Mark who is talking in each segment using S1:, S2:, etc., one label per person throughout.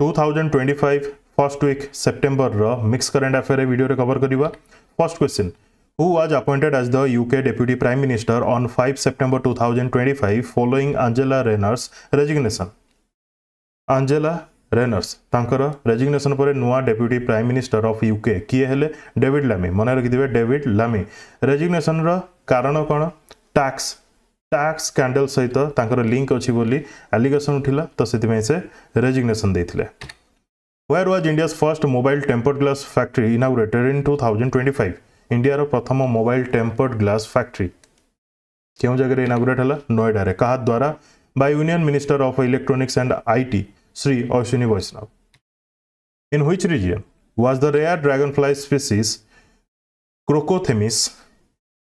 S1: 2025 first week September mix current affair video रे cover करिवा। First question, who was appointed as the UK Deputy Prime Minister on 5 September 2025 following Angela Rayner's resignation? Angela Rayner's तांकर resignation पर नुआ deputy prime minister of UK किए हेले David लामी। मन रखिथिबे David लामी। रेजिग्नेशन रो कारण कोन? टैक्स स्कैंडल सहित तांकर लिंक अछि बोली एलिगेशन उठिला, तो सेति से resignation देथिले। Where was India's first mobile tempered glass factory inaugurated in 2025? India रो प्रथम मोबाइल टेम्पर्ड ग्लास फैक्ट्री क्यों जगह इनागुरेट हला? नोएडा रे। कहा द्वारा? By union minister of electronics and IT Shri Ashwini Vaishnaw. In which region was the rare dragonfly species Crocothemis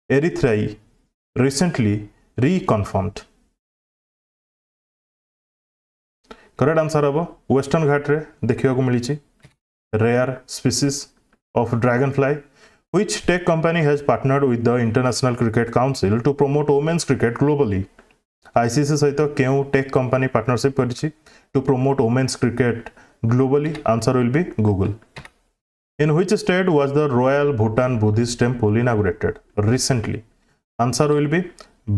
S1: erythraea recently reconfirmed? Correct answer हम Western Ghat रे देखिया को मिली rare species of dragonfly. Which tech company has partnered with the International Cricket Council to promote women's cricket globally? ICC सहित क्यों tech company partnership करिछि to promote women's cricket globally? Answer will be Google. In which state was the Royal Bhutan Buddhist Temple inaugurated recently? Answer will be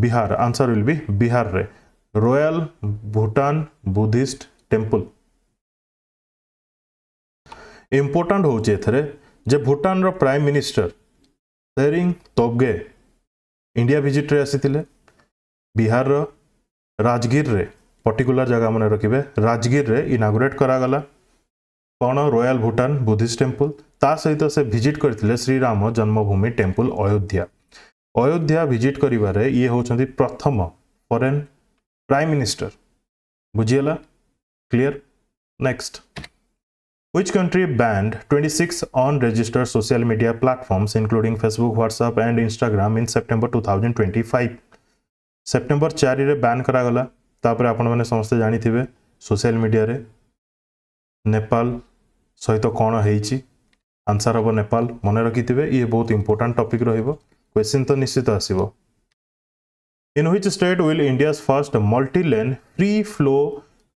S1: Bihar. Answer will be Bihar रे Royal Bhutan Buddhist Temple। Important होचे एथरे जे भूटान रो prime minister Tshering Tobgay India visit रे आसीथिले। बिहार रो राजगीर रे particular जगह मन रखिबे, राजगीर रे इनागुरेट करा गला कोन? Royal Bhutan Buddhist temple. ता सहित से विजिट करथिले श्री राम जन्मभूमि टेम्पल अयोध्या विजिट करिवारे ये होचंती प्रथम फॉरेन प्राइम मिनिस्टर। बुझियला? Clear? Next, which country banned 26 unregistered social media platforms including Facebook, WhatsApp and Instagram in September 2025? September 4 Ray Ban करा गला। तापर आपण माने समस्त जानि थिबे सोशल मीडिया रे नेपाल सहित कोन हेइची? आंसर हबो नेपाल। मन रखिथिबे ये बहुत इंपोर्टेंट टॉपिक रहिबो, क्वेश्चन तो निश्चित आसीबो। In which state will India's first multi-lane free flow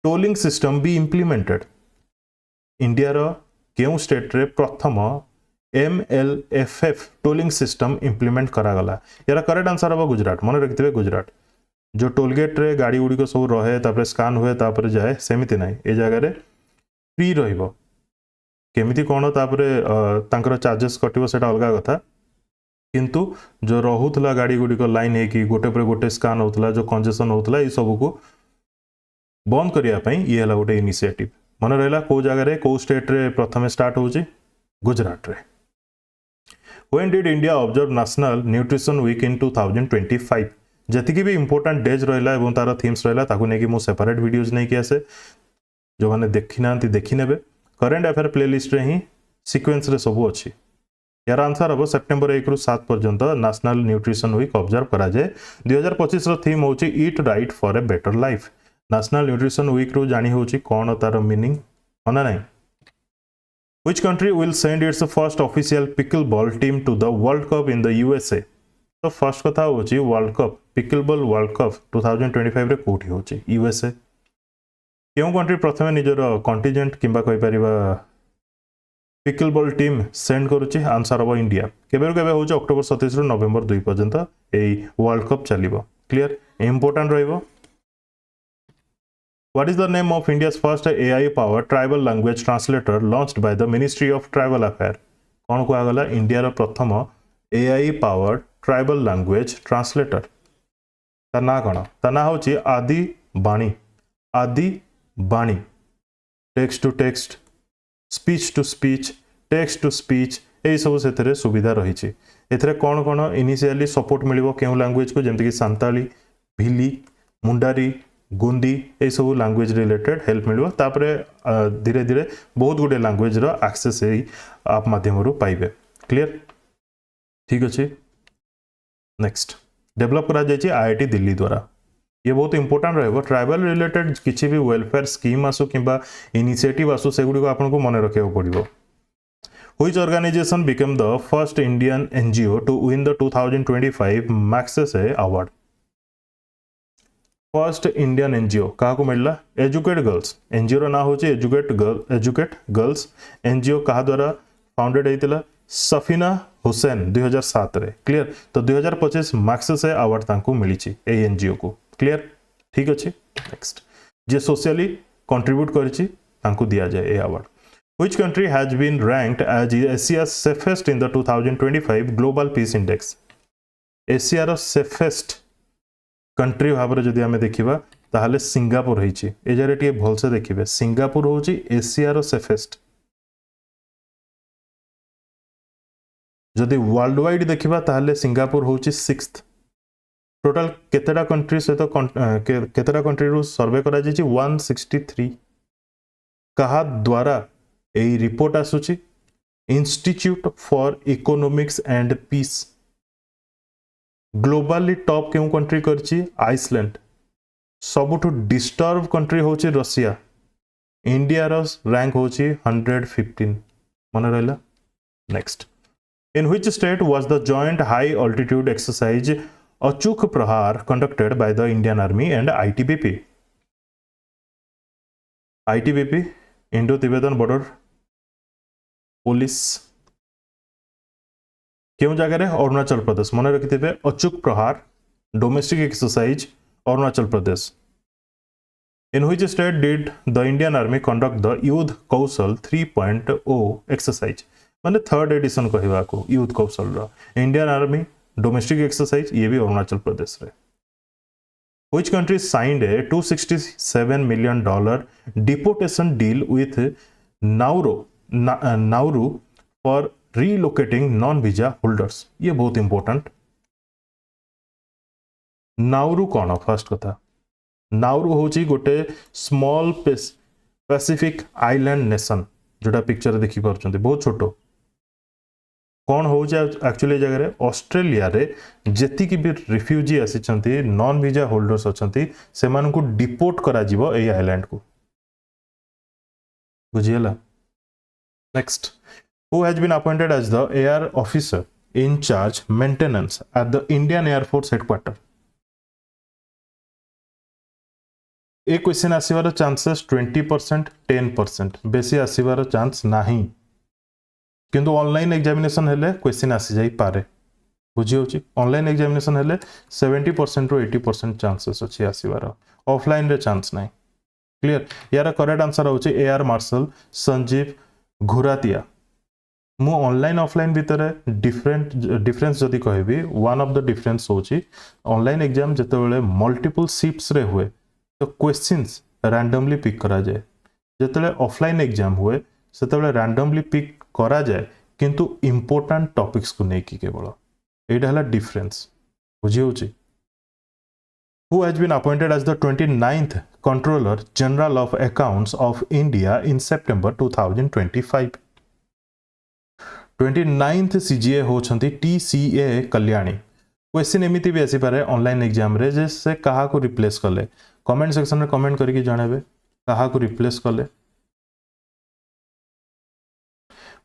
S1: tolling system be implemented? India रो केउ स्टेट रे प्रथम MLFF टोलिंग सिस्टम इंप्लीमेंट करा गला? यार करेक्ट आंसर हम गुजरात। मन रखिथिबे गुजरात। जो टोल गेट रे गाड़ी गुडी को सब रहे तापर स्कैन हुए तापर जाए, सेमिति नाही ए जगह रे फ्री रहिबो। केमिति कोन तापर तांकर चार्जेस कटिबो सेटा अलगा कथा, किंतु जो रहुतला गाड़ी गुडी को लाइन हे कि गोटे पर गोटे स्कैन होतला, जो कंजेशन होतला, ई सब को बंद करिया पई ये हला गोटे इनिशिएटिव। मन रहा को जगह रे को स्टेट रे प्रथम स्टार्ट होची? गुजरात रे। When did India observe National Nutrition Week in 2025? जति भी इंपोर्टेंट डेज रहा एवं तार थीम्स रहा ताकू नहीं कि मु सेपरेट वीडियोस नहीं कि आसे, जो माने देखि नांती देखि नेबे। करंट अफेयर प्लेलिस्ट रे ही सीक्वेंस रे सब अछि। यार आंसर हम सेप्टेम्बर 1 रु 7 पर्यंत नेशनल न्यूट्रिशन वीक ऑब्जर्व करा जाए। 2025 रो थीम होची eat right for a better life. National nutrition week रू जानी होची कौन तार मीनिंग होना नहीं। Which country will send its first official pickleball team to the World Cup in the USA? तो फर्स्ट कथा होची world cup, pickleball world cup 2025 रे कोठी होची? यूएसए। क्यों कंट्री प्रथमे निजर कंटिजेंट किंबा कहि परिबा पिकलबॉल टीम सेंड करूची? आंसर हम इंडिया। केबे केबे होची? अक्टोबर 27 रु नवेम्बर 2 पर्यंत एई वर्ल्ड कप चलिबो। क्लियर? इंपोर्टेंट रहिबो। What is the name of India's first AI-powered tribal language translator launched by the Ministry of Tribal Affairs? कौन को आगला? इंडिया रो प्रथम AI-powered tribal language translator। ता ना कौन? ता ना होची आदि Bani. Adi Bani. Text to text, speech to speech, text to speech, ए सब सेथरे सुविधा रही छी। एथरे कौन कौन इनिशियली सपोर्ट मिलिबो केउ लैंग्वेज को? जेमति कि सांताली, भिली, मुंडारी, गुंदी, ए सब लैंग्वेज रिलेटेड हेल्प मिलिबो। तापरे धीरे धीरे बहुत गुडे लैंग्वेज रो एक्सेस एई आप माध्यम रु पाइबे। क्लियर? ठीक अछि। नेक्स्ट, डेवलप करा जाय छी आईआईटी दिल्ली द्वारा। ये बहुत इंपोर्टेंट रहबो। ट्राइबल रिलेटेड किछि भी वेलफेयर स्कीम आसु किंबा इनिशिएटिव आसु सेगुडी को आपन को मने रखियो पड़िबो। Which organization became the first Indian NGO to win the 2025 Magsaysay Award? First Indian NGO क्या मिलला एजुकेट गर्ल्स एनजीओ ना हूँ एजुकेट गर्ल्स एनजीओ क्या द्वारा फाउंडेड होता सफीना हुसैन 2007 रे क्लियर तो 2025 मार्क्स से अवार्ड तांको मिली एनजीओ को क्लियर ठीक अच्छे नेक्स्ट जे सोशली कंट्रीब्यूट करिछि तांको दिया जाए ए award Which country has been ranked as Asia's safest in the 2025 Global Peace Index? एशियार सेफेस्ट कंट्री भाव में जदि आम देखा ताहले सिंगापुर होती ए जगह टे भलसे देखिए सिंगापुर हूँ एशियार सेफेस्ट जदि वर्ल्ड वाइड देखा ताहले सिंगापुर हूँ 6th टोटाल केतेटा कंट्री सहित केतेटा कंट्री रू सर्वे करा 163 कहा द्वारा ए रिपोर्ट आसुची institute for economics and peace globally top क्यों कंट्री करची आइसलैंड सबुठु डिस्टर्ब कंट्री होची रशिया इंडिया रैंक होची 115 मन रहा next in which state was the joint high altitude exercise Achook Prahar conducted by the Indian army and ITBP Indo Tibetan border police क्यों जगह अरुणाचल प्रदेश मन रखिथे Achook Prahar domestic exercise Arunachal Pradesh in which state did the Indian army conduct the युद्ध कौशल 3.0 exercise माने third edition कहवा को युद्ध कौशल Indian army domestic exercise ये भी अरुणाचल प्रदेश रे Which country signed a $267 million deportation deal with Nauru for relocating non-visa holders? ये बहुत इंपोर्टेंट नाउरू कौन फर्स्ट कथा नाउरू होची गोटे स्मॉल पैसिफिक आइलैंड नेशन जोटा पिक्चर देखि पारछन्ते बहुत छोटो कौन हो एक्चुअली जगह ऑस्ट्रेलिया रे जेतिकी भी रिफ्यूजी आसी नॉन वीजा होल्डर्स अच्छी से डिपोर्ट करा जिवो ए आइलैंड को बुझीगला next who has been appointed as the air officer in charge maintenance at the Indian air force headquarter ए क्वेश्चन आसीबार चांसेस 20% 10% बेसी आसीबार चांस नहीं किंतु ऑनलाइन एग्जामिनेशन हेले क्वेश्चन आसी जाई पारे बुझी होची ऑनलाइन एग्जामिनेशन हेले 70% रो 80% चांसेस अछि आसीबार ऑफलाइन रे चांस नहीं क्लियर यार करेक्ट आंसर होची एआर मार्शल संजीव घुरातिया मु ऑनलाइन ऑफलाइन भीतर डिफरेंस जदि कहबी वन ऑफ द डिफरेंस होची ऑनलाइन एग्जाम जते बेले मल्टीपल शिफ्ट्स रे हुए तो क्वेश्चंस रैंडमली पिक करा जाए जते ऑफलाइन एग्जाम हुए सेते रैंडमली पिक करा जाए किंतु इंपोर्टेंट टॉपिक्स को नहीं केवल एटा हला डिफरेंस बुझी होची who has been appointed as the 29th controller general of accounts of India in September 2025 29th CGA होछंती टीसीए कल्याणी क्वेश्चन एमिति भी आसी पारे ऑनलाइन एग्जाम रे जे से कहा को रिप्लेस कले कमेंट सेक्शन में कमेंट करके जणाबे कहा को रिप्लेस कले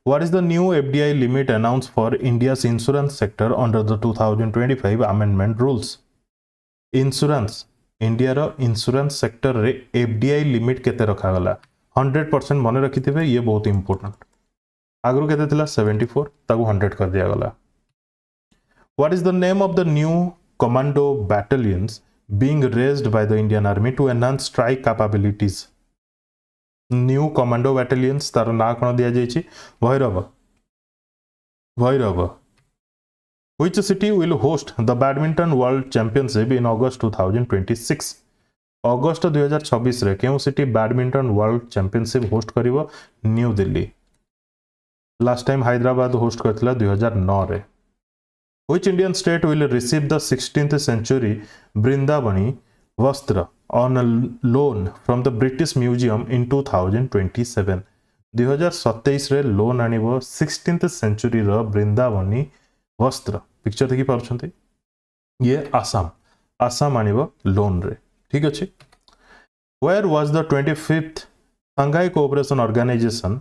S1: What is the new FDI limit announced for India's insurance sector under the 2025 amendment rules? Insurance India row insurance sector रे FDI limit केते रखा गला 100% मने रखिथिबे ये बहुत इंपोर्टेंट आगरो केते थिला 74 ताको 100 कर दिया गला What is the name of the new commando battalions being raised by the Indian Army to enhance strike capabilities? New commando battalions तार ना कौन दिया जाइए Bhairav Which city will host the badminton world championship in August 2026? अगस्त 2026 रे केउ city badminton world championship host करिवो new Delhi last time Hyderabad host करथिला 2009 रे Which Indian state will receive the 16th century Brindavani वस्त्र on a loan from the British Museum in 2027 2027 रे loan आनिबो 16th century रो बृंदावनी वस्त्र picture देखि पारछंती ये आसाम आनिबो लोन रे ठीक अछि Where was the 25th Shanghai Cooperation Organization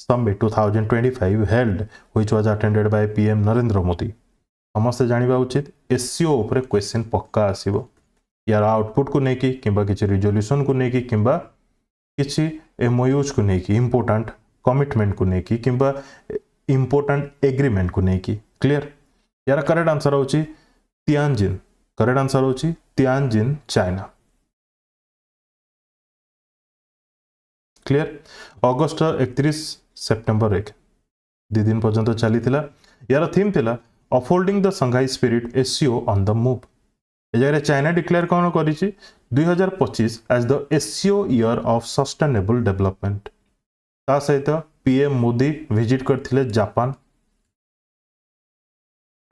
S1: Summit 2025 held which was attended by PM Narendra Modi समस्त जानिबा उचित एससीओ ऊपर क्वेश्चन पक्का आसीबो यार आउटपुट को लेकिन किंबा किसी रिजोल्यूशन को लेकिन किंबा किसी एमओयूज को लेकिन इंपोर्टेंट कमिटमेंट को लेकिन किंबा इंपोर्टेंट एग्रीमेंट को लेकिन क्लियर यार करेक्ट आंसर होची तियानजिन करेक्ट आंसर होची Tianjin China clear August 31 September 1 2 दिन पर्यंत चली यार थीम थिला upholding the Shanghai spirit SCO on the move ए जगह चाइना डिक्लेयर कौन कर 2025 as the SCO year of sustainable development ता सहित पीएम मोदी विजिट करथिले जापान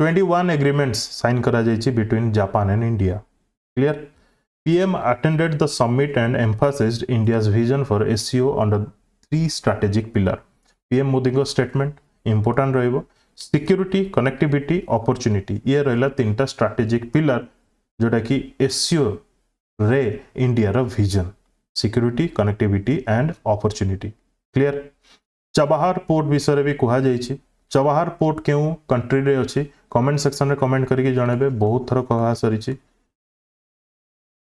S1: 21 एग्रीमेंट्स साइन करा जायछि between Japan and India clear PM attended the summit and emphasized India's vision for SCO under 3 strategic pillars. PM Modi को statement important रहिबो security connectivity opportunity ये रहला तीनटा स्ट्रेटेजिक पिलर जोटा कि SCO रे इंडिया रो vision security connectivity and opportunity clear Chabahar port विषय भी कहा जायछि चबाहार पोर्ट केउ कंट्री रे अछि कमेंट सेक्शन रे कमेंट करके जणेबे बहुत थर कहा सरिछि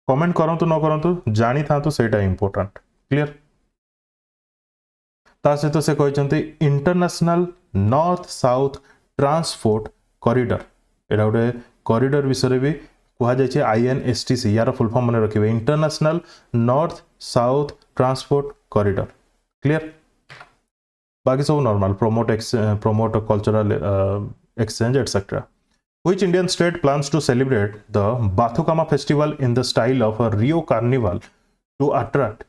S1: कमेंट करंतु न करंतु जानी थांतु सेटा इंपोर्टेंट क्लियर ता सहित से कहते international north south transport corridor एटा गोटे कॉरिडोर विषय भी कहा जाए INSTC यार फुल फॉर्म मन रखिए international north south transport corridor clear बाकी सब normal promote cultural exchange etc. Which Indian state plans to celebrate the Bathukama festival in the style of a Rio Carnival to attract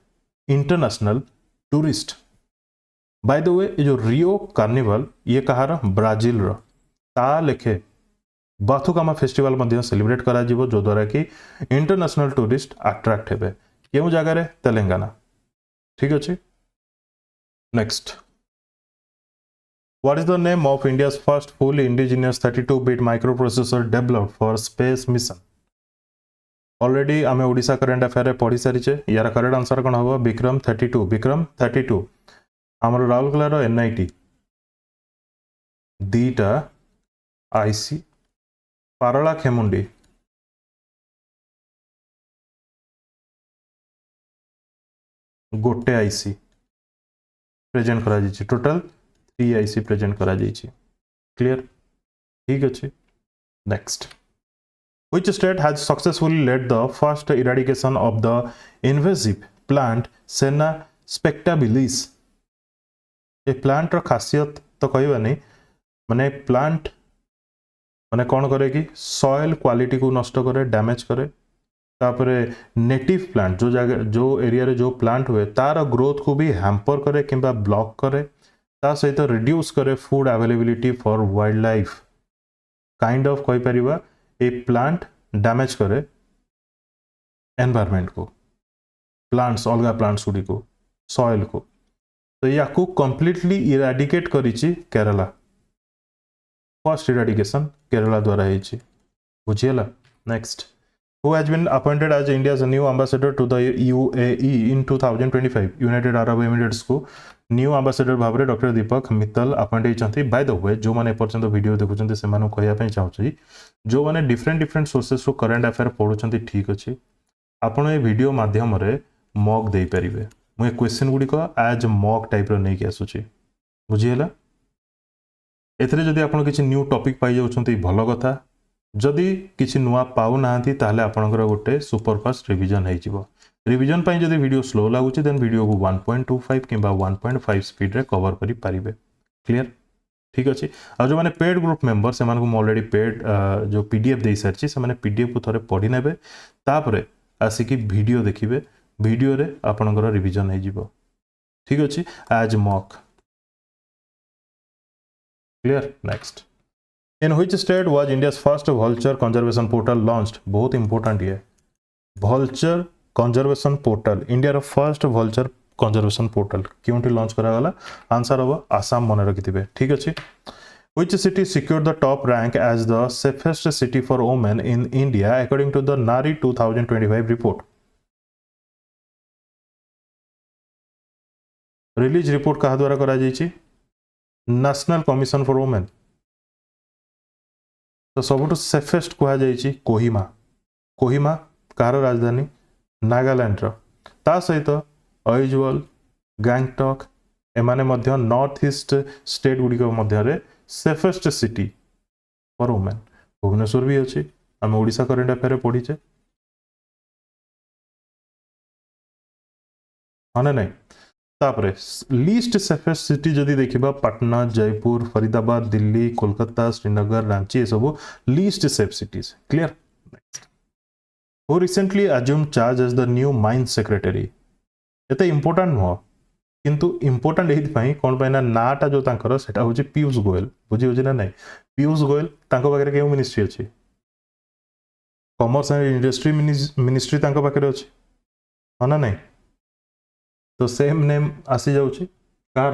S1: international tourists? By the way, ये जो Rio Carnival ये कहार Brazil रो ता लेखे बाथुकामा festival मध्य celebrate करा जिवो जो द्वारा कि इंटरनेशनल टूरिस्ट अट्रैक्ट हेबे केउ जगह रे तेलंगाना ठीक अछि next What is the name of India's first fully indigenous 32-bit microprocessor developed for space mission? Already आमे ओडिशा करंट अफेयर रे पढ़ी सारिचे यार करेक्ट आंसर कोन होबो विक्रम 32 हमर राउरकेला रो NIT दीटा IC पारला खेमुंडी गोटे IC प्रेजेंट करा जायछि टोटल 3 IC प्रेजेंट करा जायछि क्लियर ठीक अछि next Which state has successfully led the first eradication of the invasive plant Senna spectabilis? ये प्लांट रो खासियत तो कहबा नहीं माने प्लांट माने कौन करे कि सॉइल क्वालिटी को नष्ट करे डैमेज करे तापरे नेटिव प्लांट जो जगह जो एरिया रे जो प्लांट हुए तार ग्रोथ को भी हैम्पर करे किंबा ब्लॉक करे ता सहित रिड्यूस करे food availability for wildlife kind of कहि परिबा ए प्लांट डैमेज करे एनवायरनमेंट को प्लांट्स अलगा प्लांट्स गुडी को सॉइल को तो याकू कंप्लीटली इराडिकेट करिछि केरला फर्स्ट इराडिकेशन केरला द्वारा हेछि बुझियला next who has been appointed as India's new ambassador to the UAE in 2025 United Arab Emirates को न्यू ambassador भाबरे डॉक्टर दीपक मित्तल अपॉइंट होइछंती बाय द वे जो माने पर्यंत वीडियो देखुछंती से मानु कहया पय चाहूछि जो माने डिफरेंट सोर्सेस रो करंट अफेयर पढुछंती ठीक अछि आपण ए वीडियो माध्यम रे मॉक देई परिबे मु ए क्वेश्चन गुडी को एज मॉक टाइप रो नै के आसुछि बुझियला एथरे जदी आपण किछि न्यू टॉपिक पाइ जाउछंती भलो कथा जदि किछि नुआ पाउ नाहंती ताले आपनकर गोटे सुपरफास्ट रिवीजन हेइ जिवो रिवीजन पई जदि वीडियो स्लो लागुछि देन वीडियो को 1.25 किंबा 1.5 स्पीड रे कवर करि पारिबे क्लियर ठीक अछि आ जो माने पेड ग्रुप मेंबर से मानको ऑलरेडी पेड जो पीडीएफ देई सरछि से माने पीडीएफ को थरे पढि नेबे तापरे आसी कि वीडियो देखिबे वीडियो रे आपनकर रिवीजन हेइ जिवो ठीक अछि आज mock clear next In which state was India's first vulture conservation portal launched? बहुत important ये vulture conservation portal India रो first vulture conservation portal Kyonti launch करा गला आंसर होबो आसाम मने रखिथिबे ठीक अछि Which city secured the top rank as the safest city for women in India according to the Nari 2025 report? Release report कहा द्वारा करा जायछि national commission for women तो सबुठ सेफेस्ट कहा जायछि कोहिमा कोहिमा कार राजधानी नागालैंड ता सहित अइजवाल गैंगटॉक एमाने मध्य नॉर्थ ईस्ट स्टेट गुड़िक मध्य safest city for women Bhubaneswar भी अच्छी आम ओडिशा करेंट अफेयर पढ़ीचे हाँ ना नहीं तापरे लीस्ट सेफेस्ट सिटी जदि देखिबा पटना जयपुर फरीदाबाद दिल्ली कोलकाता श्रीनगर रांची सब least safe cities clear who recently assume charge as the new mines secretary एते इंपोर्टेंट नुह किंतु इंपोर्टेंट एही कौन पाई ना नाटा जो तांकर सेटा होची पीयूष गोयल बुझी होची ना नहीं पीयूष गोयल तांको पाखरे केउ मिनिस्ट्री अछि कॉमर्स एंड इंडस्ट्री मिनिस्ट्री तांको पाखरे अछि हाँ ना नहीं तो सेम नेम आसी जाउची कार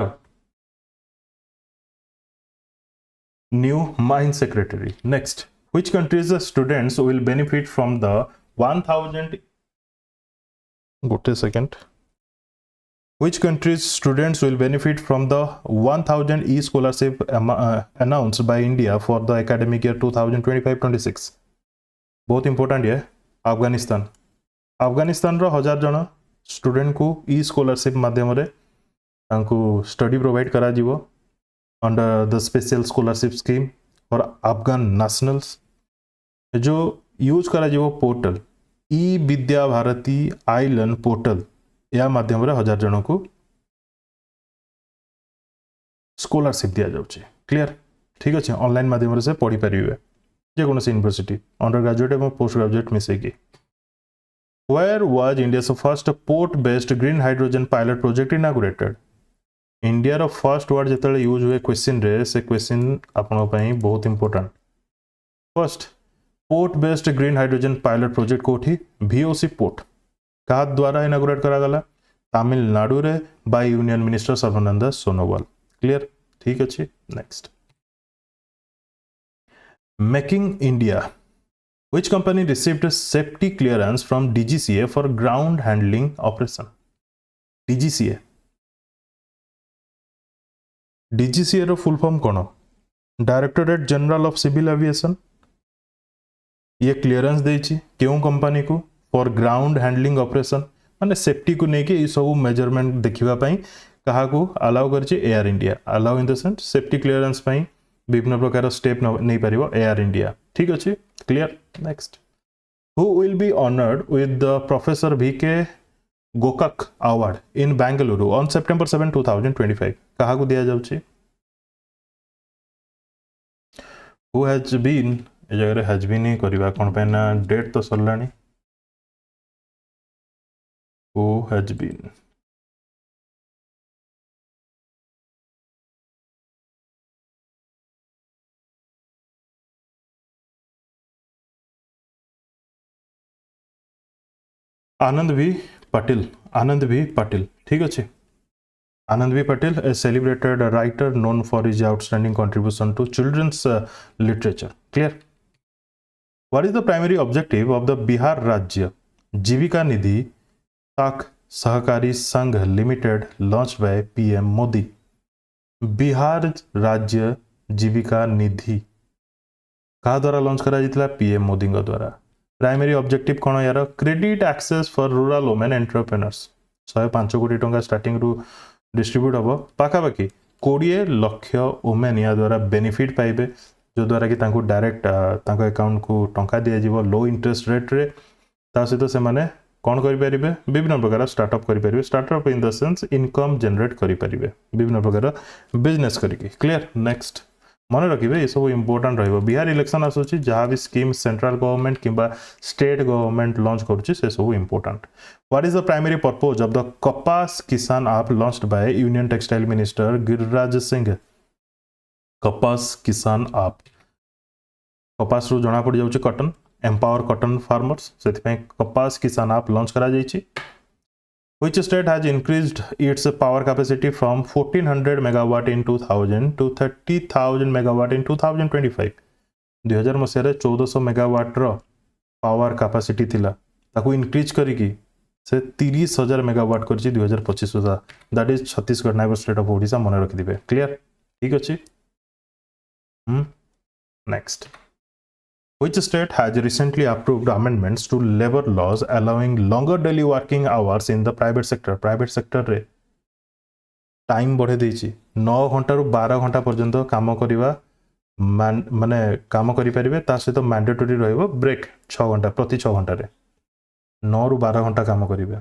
S1: new mines secretary next which countries students will benefit from the 1000 गोटे second Which countries students will benefit from the 1000 e-scholarship announced by India for the academic year 2025-26? बहुत इंपोर्टेंट है अफगानिस्तान अफगानिस्तान रो 1000 जन स्टूडेंट को ई scholarship माध्यम रे तांको स्टडी प्रोवाइड करा जीवो under the special scholarship scheme for Afghan nationals जो यूज करा जीवो portal e Vidya Bharati island portal या माध्यम रे 1000 जन को स्कॉलरशिप दिया जाउची क्लियर ठीक अछि ऑनलाइन माध्यम रे से पढ़ी परिबे जे कोनो यूनिवर्सिटी अंडर ग्रेजुएट एवं पोस्ट ग्रेजुएट मिसे की Where was India's first port-based green hydrogen pilot project inaugurated? India row first word जेतले use हुए क्वेश्चन रे से क्वेश्चन आपन पई बहुत important first port based green hydrogen pilot project कोठी VOC पोर्ट का द्वारा इनागुरेट करा गला तमिलनाडु रे bye union minister Sarbananda Sonowal clear ठीक अछि next making India which company received safety clearance from DGCA for ground handling operation DGCA रो फुल फॉर्म कोन directorate general of civil aviation ये क्लियरेंस देछि केउ कंपनी को फॉर ग्राउंड हैंडलिंग ऑपरेशन माने safety को नेके ई सब मेजरमेंट देखिबा पई कहा को अलाउ करछि air India allow in the sense safety clearance पई विभिन्न प्रकार स्टेप नहीं पारिबो एयर इंडिया ठीक अछि clear next who will be honoured with the professor VK Gokak award in Bengaluru on September 7 2025 कहा को दिया जाउछि हु हैज बीन ए जगह हैज बीन ही करबा कोन पे ना डेट तो सरलानी who has been Anand V Patil ठीक अच्छे Anand V Patil a celebrated writer known for his outstanding contribution to children's literature clear what is the primary objective of the Bihar Rajya Jeevika Nidhi Sakh Sahkari Sangh limited launch by PM Modi Bihar Rajya Jeevika निधि का द्वारा launch करा जितला PM मोदी द्वारा primary objective कौन यार credit access for rural women entrepreneurs 105 कोटी टंका starting रु डिस्ट्रीब्यूट हम पाखापाखि 20 लाख वुमेन या द्वारा बेनिफिट पाइबे जो द्वारा कि तांको डायरेक्ट तांको अकाउंट को टंका दिया जीवो लो इंटरेस्ट रेट रे ता सहित से माने कोन करि परिबे विभिन्न प्रकार स्टार्टअप करि परिबे startup in the sense income generate करि परिबे विभिन्न प्रकार बिजनेस करिके क्लियर नेक्स्ट मन रखिए ये सब इंपोर्टेंट रहिबो बिहार इलेक्शन आसुची जहाँ भी स्कीम सेंट्रल गवर्नमेंट किंबा स्टेट गवर्नमेंट लॉन्च करुची से सब important what is the primary purpose of the Kapas Kisan app launched by union textile minister Giriraj Singh Kapas Kisan app कपास रु जना पड़ जाउची कॉटन एम्पावर कॉटन फार्मर्स सेति कपास किसान ऐप लॉन्च करा जाइची Which state has increased its power capacity from 1400 megawatt in 2000 to 30,000 megawatt in 2025? 2000 मसीह 1400 megawatt रो पावर कैपेसिटी थिला ताकू इंक्रीज करिकी से 30,000 मेगावाट करछि 2025 सुधा that is Chhattisgarh neighbour state of Odisha मन रखि दिबे क्लियर ठीक अछि next Which state has recently approved amendments to labor laws allowing longer daily working hours in the private sector? Private sector रे टाइम बढ़े देछि 9 घंटा रु 12 घंटा पर्यंत काम करिवा माने काम करि परिबे ता सहित मैंडेटरी रहइबो ब्रेक 6 घंटा प्रति 6 घंटा रे 9 रु 12 घंटा काम करिबे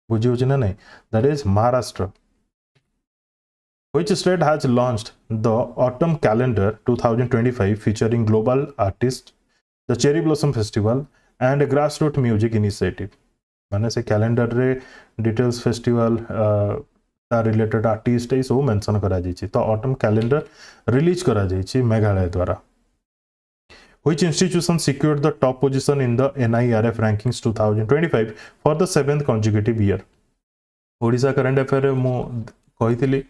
S1: बुझी होछि ना नहीं that is Maharashtra Which state has launched the autumn calendar 2025 featuring global artists the cherry blossom festival and a grassroots music initiative माने से कैलेंडर रे डिटेल्स फेस्टिवल ता रिलेटेड आर्टिस्ट ए सब मेंशन करा जाइछि तो ऑटम कैलेंडर रिलीज करा जाइछि मेघालय द्वारा Which institution secured the top position in the NIRF rankings 2025 for the 7th consecutive year? Odisha current affair मु कहितली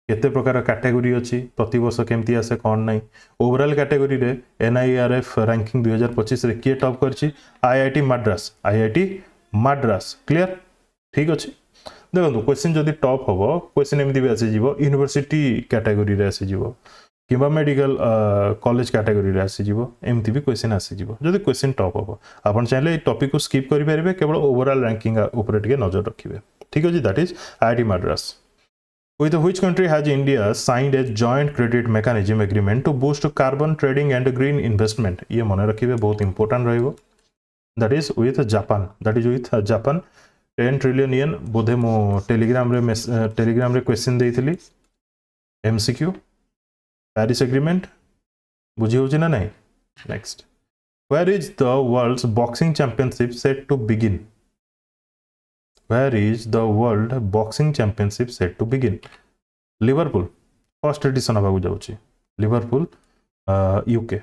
S1: केते प्रकार कैटेगरी अछि प्रति वर्ष केमती आसे कोन नै ओवरऑल कैटेगरी रे NIRF रैंकिंग 2025 रे के टॉप करछि IIT मद्रास क्लियर ठीक अछि देखो क्वेश्चन जदि टॉप हबो क्वेश्चन एमती भी आसे जीवो यूनिवर्सिटी कैटेगरी रे आसे जीवो किबा मेडिकल कॉलेज कैटेगरी रे आसे जीवो एमती भी क्वेश्चन आसे जीवो जदि क्वेश्चन टॉप हबो आपण चाहिले टॉपिक को स्किप करि परिबे केवल ओवरऑल रैंकिंग ऊपर टिके नजर रखिबे ठीक अछि that is IIT Madras With which country has India signed a joint credit mechanism agreement to boost carbon trading and green investment? ये मने रखिबे बहुत इंपोर्टेंट रहइबो that is with Japan 10 trillion yen बोधे मो टेलीग्राम रे क्वेश्चन देइथिली MCQ Paris agreement बुझी होछि ना नहीं next Where is the world's boxing championship set to begin? Where is the world boxing championship set to begin? Liverpool first edition हबाकु जाउछि Liverpool UK.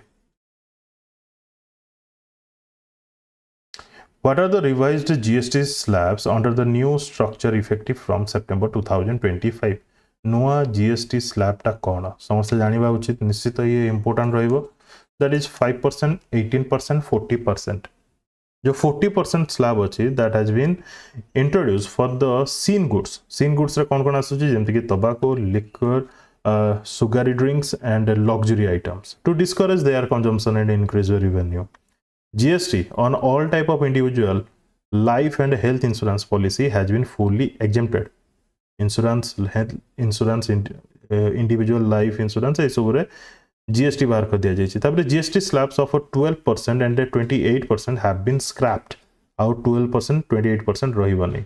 S1: What are the revised GST slabs under the new structure effective from September 2025? नुआ GST slab टा कोन समस्त जानिबा उचित निश्चित ये important रहइबो that is 5% 18% 40% जो 40% slab अछि that has been introduced for the seen goods रे कोन कोन आसुछि जेमति कि tobacco liquor sugary drinks and luxury items to discourage their consumption and increase revenue. GST on all type of individual life and health insurance policy has been fully exempted. Individual life insurance ए सब रे GST बाहर कर दिया जाइछि तापर GST slabs of 12% and 28% have been scrapped out 12% 28% रहिबो नै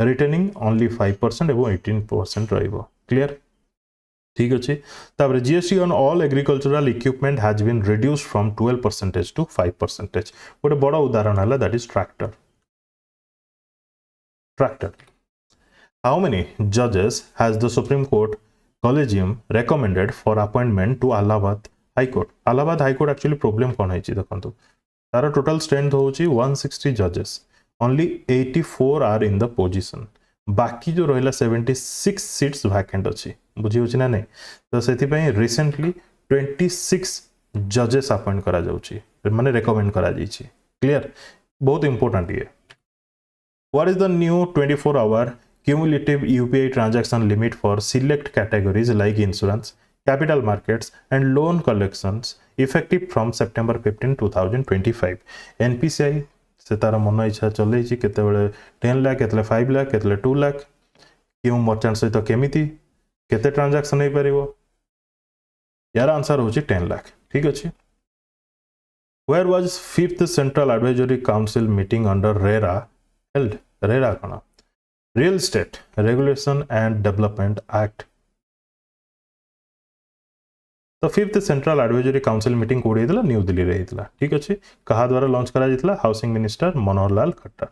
S1: retaining only 5% एवं 18% रहिबो क्लियर ठीक अछि तापर GST on all agricultural equipment has been reduced from 12% to 5%. गोटे बड़ उदाहरण हला that is tractor how many judges has the Supreme Court Collegium recommended for appointment to Allahabad High Court? Allahabad High Court actually problem kon है देखो तार total strength होची 160 judges only 84 are in the position बाकी जो रहिला 76 seats vacant अछि बुझी होची ना नहीं तो सेति पई recently 26 judges appoint करा जाउची माने recommend करा जाईची क्लियर बहुत इंपोर्टेंट ये what is the new 24-hour cumulative UPI transaction limit for select categories like insurance, capital markets, and loan collections effective from September 15, 2025. NPCI से तार मन इच्छा चले केते बेले 10 लाख केते 5 लाख केते 2 लाख क्यों मर्चेंट सहित केमिति केते ट्रांजैक्शन हे परिबो यार आंसर होची 10 लाख ठीक अछि Where was 5th Central Advisory Council meeting under RERA held? RERA kana Real Estate Regulation and Development Act. तो 5th Central Advisory Council meeting कोड हेतला न्यू दिल्ली रे हेतला ठीक अछि कहा द्वारा लॉन्च करा जितला housing minister Manohar Lal Khattar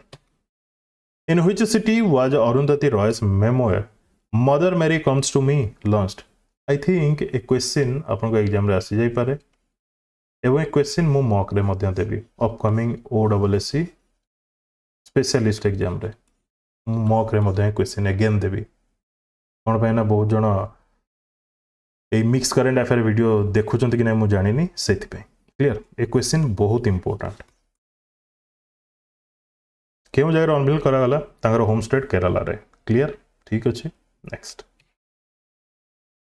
S1: In which city was Arundhati Roy's memoir Mother Mary Comes to Me launched? I think a question आपन को एग्जाम रे आसी जाई पारे एवं एक क्वेश्चन मु मॉक रे मध्य देबी अपकमिंग OSSC स्पेशलिस्ट एग्जाम रे मॉक रे मध्य क्वेश्चन अगेन देबी कोन पे ना बहुत जण ए मिक्स करंट अफेयर वीडियो देखुचंत कि नै मु जानिनी सेति पे क्लियर ए क्वेश्चन बहुत इंपोर्टेंट केउ जगह अनबिल करा गला तांगर होम स्टेट केरला रे क्लियर ठीक अछि नेक्स्ट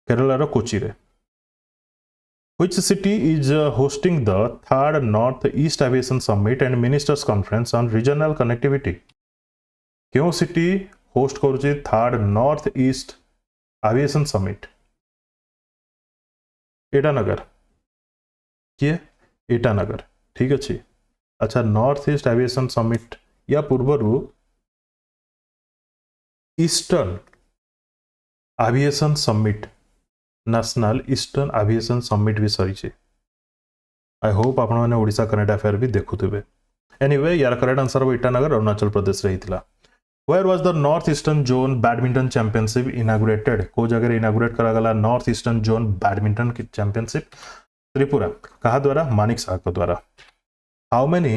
S1: केरला रो कोची रे Which city is hosting the third North-East Aviation Summit and Ministers Conference on Regional Connectivity? क्यों सिटी होस्ट करुछि third north east aviation summit? Itanagar. किए? ईटानगर। ठीक अच्छे। अच्छा, नॉर्थ ईस्ट एविएशन समिट या पूर्वरु eastern aviation summit, national eastern aviation summit भी सरी। आई होप आपण मैंने ओडिशा करंट अफेयर भी देखुथिबे। एनीवे यार करेक्ट आंसर हो ईटानगर अरुणाचल प्रदेश रही थिला। Where was the North Eastern Zone Badminton Championship inaugurated? को जगह इनागुरेट करा गला north eastern zone badminton championship? Tripura. कहा द्वारा? मानिक शाह के द्वारा। How many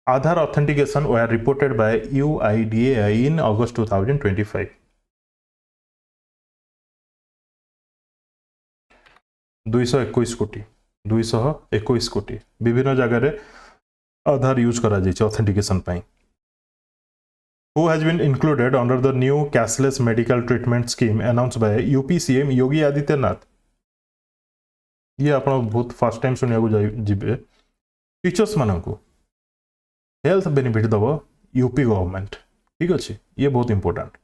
S1: Aadhaar authentication were reported by UIDAI in August 2025? 221 कोटी। 221 कोटी विभिन्न जगह आधार यूज करा जाइए authentication pi. Who has been included under the new cashless medical treatment scheme announced by UP CM Yogi Adityanath? ये आप बहुत फर्स्ट टाइम सुनिया जीवे। टीचर्स मानू हेल्थ बेनिफिट दब यूपी गवर्नमेंट। ठीक अच्छे, ये बहुत important.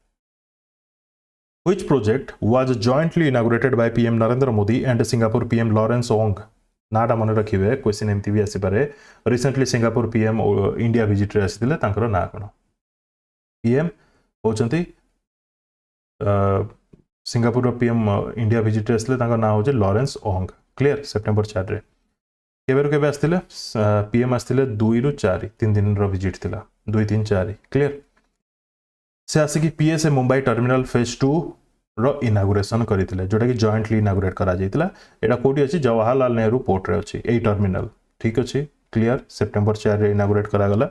S1: Which project was jointly inaugurated by PM Narendra Modi and Singapore PM Lawrence Wong? नाटा मन रखिए, क्वेश्चन एमती भी आसीपे। Recently Singapore PM India visit रे आसीथिले, तांकर ना कोन? पीएम होचंती सिंगापुर पीएम इंडिया विजिट रे आसीथिले, तांकर ना होचे लॉरेंस ओंग। क्लियर? सेप्टेम्बर 4 रे केबेर केबे आसीथिले? पीएम आसीथिले 2 रु 4, 3 दिन रो विजिट थिला। 2 3 4। क्लियर? से आसिकी पीएसए मुंबई टर्मिनल फेज 2 रो इनागुरेशन करथिले, जोटा कि जॉइंटली इनागुरेट करा जाइतिला। एटा कोठी अछि? जवाहरलाल नेहरू पोर्ट रे अछि एई टर्मिनल। ठीक अछि। क्लियर? सेप्टेम्बर 4 रे इनागुरेट करा गला।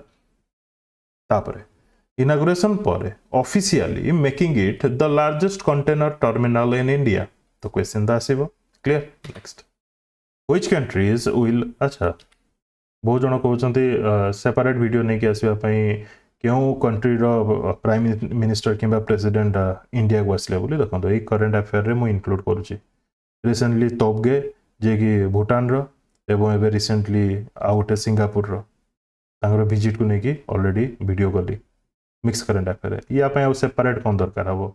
S1: तापरे इनागुरेशन पर officially making it the largest container terminal in India. तो क्वेश्चन दा आसीबो। Clear? Next, which countries will, अच्छा बहुत जण कहउचंती सेपरेट वीडियो नै कि आसीबा पई क्यों कंट्री रो प्राइम मिनिस्टर किंबा प्रेसिडेंट इंडिया को आसले बोली। देखो ये करंट अफेयर रे मु इंक्लूड करूची। रिसेंटली तोबगे जे कि भूटान रो एवं एबे रिसेंटली आउटे सिंगापुर रो तांगर विजिट को नेकी ऑलरेडी वीडियो कली। मिक्स करंट अफेयर ये आप सेपरेट कौन दरकार हम?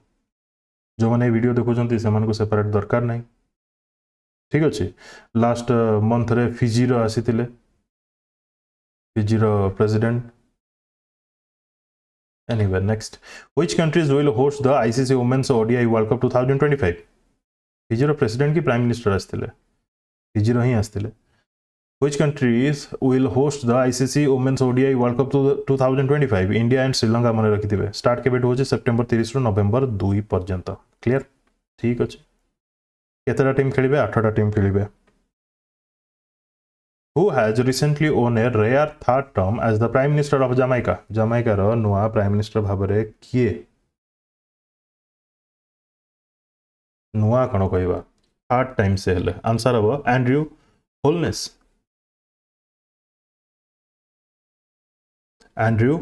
S1: जो मैंने वीडियो देखुचंती सेमान को सेपरेट दरकार नहीं। ठीक अच्छे। लास्ट मंथ रे फिजी रो आसीथिले, फिजी रो president. Anyway, next, which countries will host the ICC Women's ODI World Cup 2025? Fiji रो प्रेसिडेंट की प्राइम मिनिस्टर आस्तिले, फिजी रो ही आस्तिले। Which countries will host the ICC Women's ODI World Cup 2025? India and Sri Lanka मन रखिथिबे। Start केबे होचे? September 30 रु नवेम्बर 2 पर्यंत। क्लियर? ठीक अछि। केतरा टीम खेलिबे? 8टा टीम खेलिबे। Who has recently won a rare third term as the Prime Minister of Jamaica? Jamaica रो नुआ प्राइम मिनिस्टर भाबरे किए? नुआ कण कहबा? थर्ड टाइम से हेले। आंसर हबो एंड्रयू होलनेस। Andrew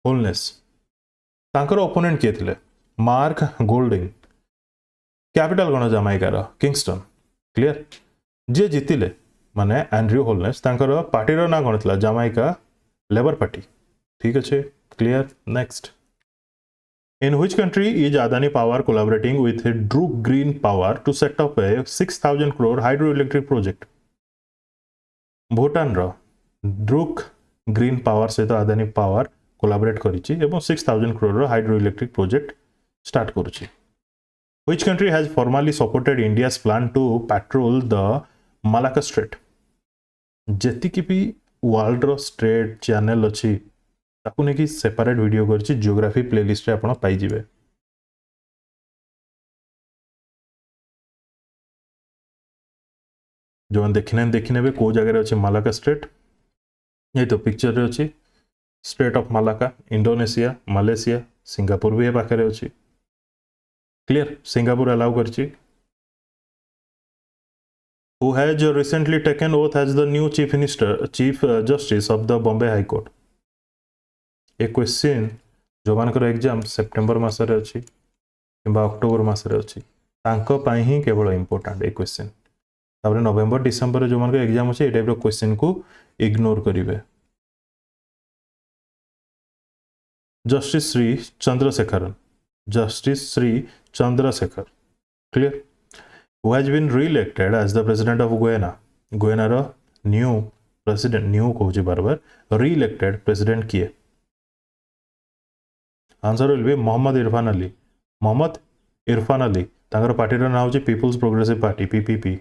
S1: Holness. तांकर ओपोनेंट किए थिले? Mark Golding. कैपिटल कण जमाइका रो? किंगस्टन। क्लियर? जे जीतिले माने एंड्रयू होलनेस, तांकर पार्टी रो ना कोन थिला? Jamaica Labour party. ठीक अच्छे। Clear? Next, in which country is Adani power collaborating with Druk green power to set up a 6000 crore hydro electric project? Bhutan रो ड्रूक ग्रीन पावर से तो अदानी पावर कोलैबोरेट करिछि एवं 6000 करोड़ रो हाइड्रो इलेक्ट्रिक प्रोजेक्ट स्टार्ट करुछि। Which country has formally supported India's plan to patrol the Malacca strait? जेतिकी भी world रो स्ट्रेट चैनल अच्छी ताकू नेकी सेपरेट वीडियो करछि, जियोग्राफी प्लेलिस्ट रे आपण पाई जिवे। जो देखिने भी को जगह अच्छे मालाका स्ट्रेट, ये तो पिक्चर रे अच्छी straight of Malacca, Indonesia, Malaysia, Singapore भी पाखे अच्छी। क्लियर? सिंगापुर अलाउ करछि। Who has recently taken oath as the new Chief Justice of the Bombay High Court? A question जो मानकर एग्जाम सेप्टेम्बर मासरे अच्छी कि अक्टोबर मासरे अच्छी, तांको पाई ही केवल इंपोर्टेंट ए क्वेश्चन तापर नवेम्बर डिसेम्बर जो मान एग्जाम अच्छे ए टाइप क्वेश्चन को इग्नोर करेंगे। Justice Shri Chandrasekaran, justice Shri Chandrashekhar, clear, who has been re-elected as the president of Guyana. Guyana रो न्यू प्रेसिडेंट, न्यू कहूँ बार बार, re-elected president किए? Answer will be Mohamed Irfaan Ali. Mohamed Irfaan Ali तांकर पार्टीर नाम होची People's Progressive party PPP.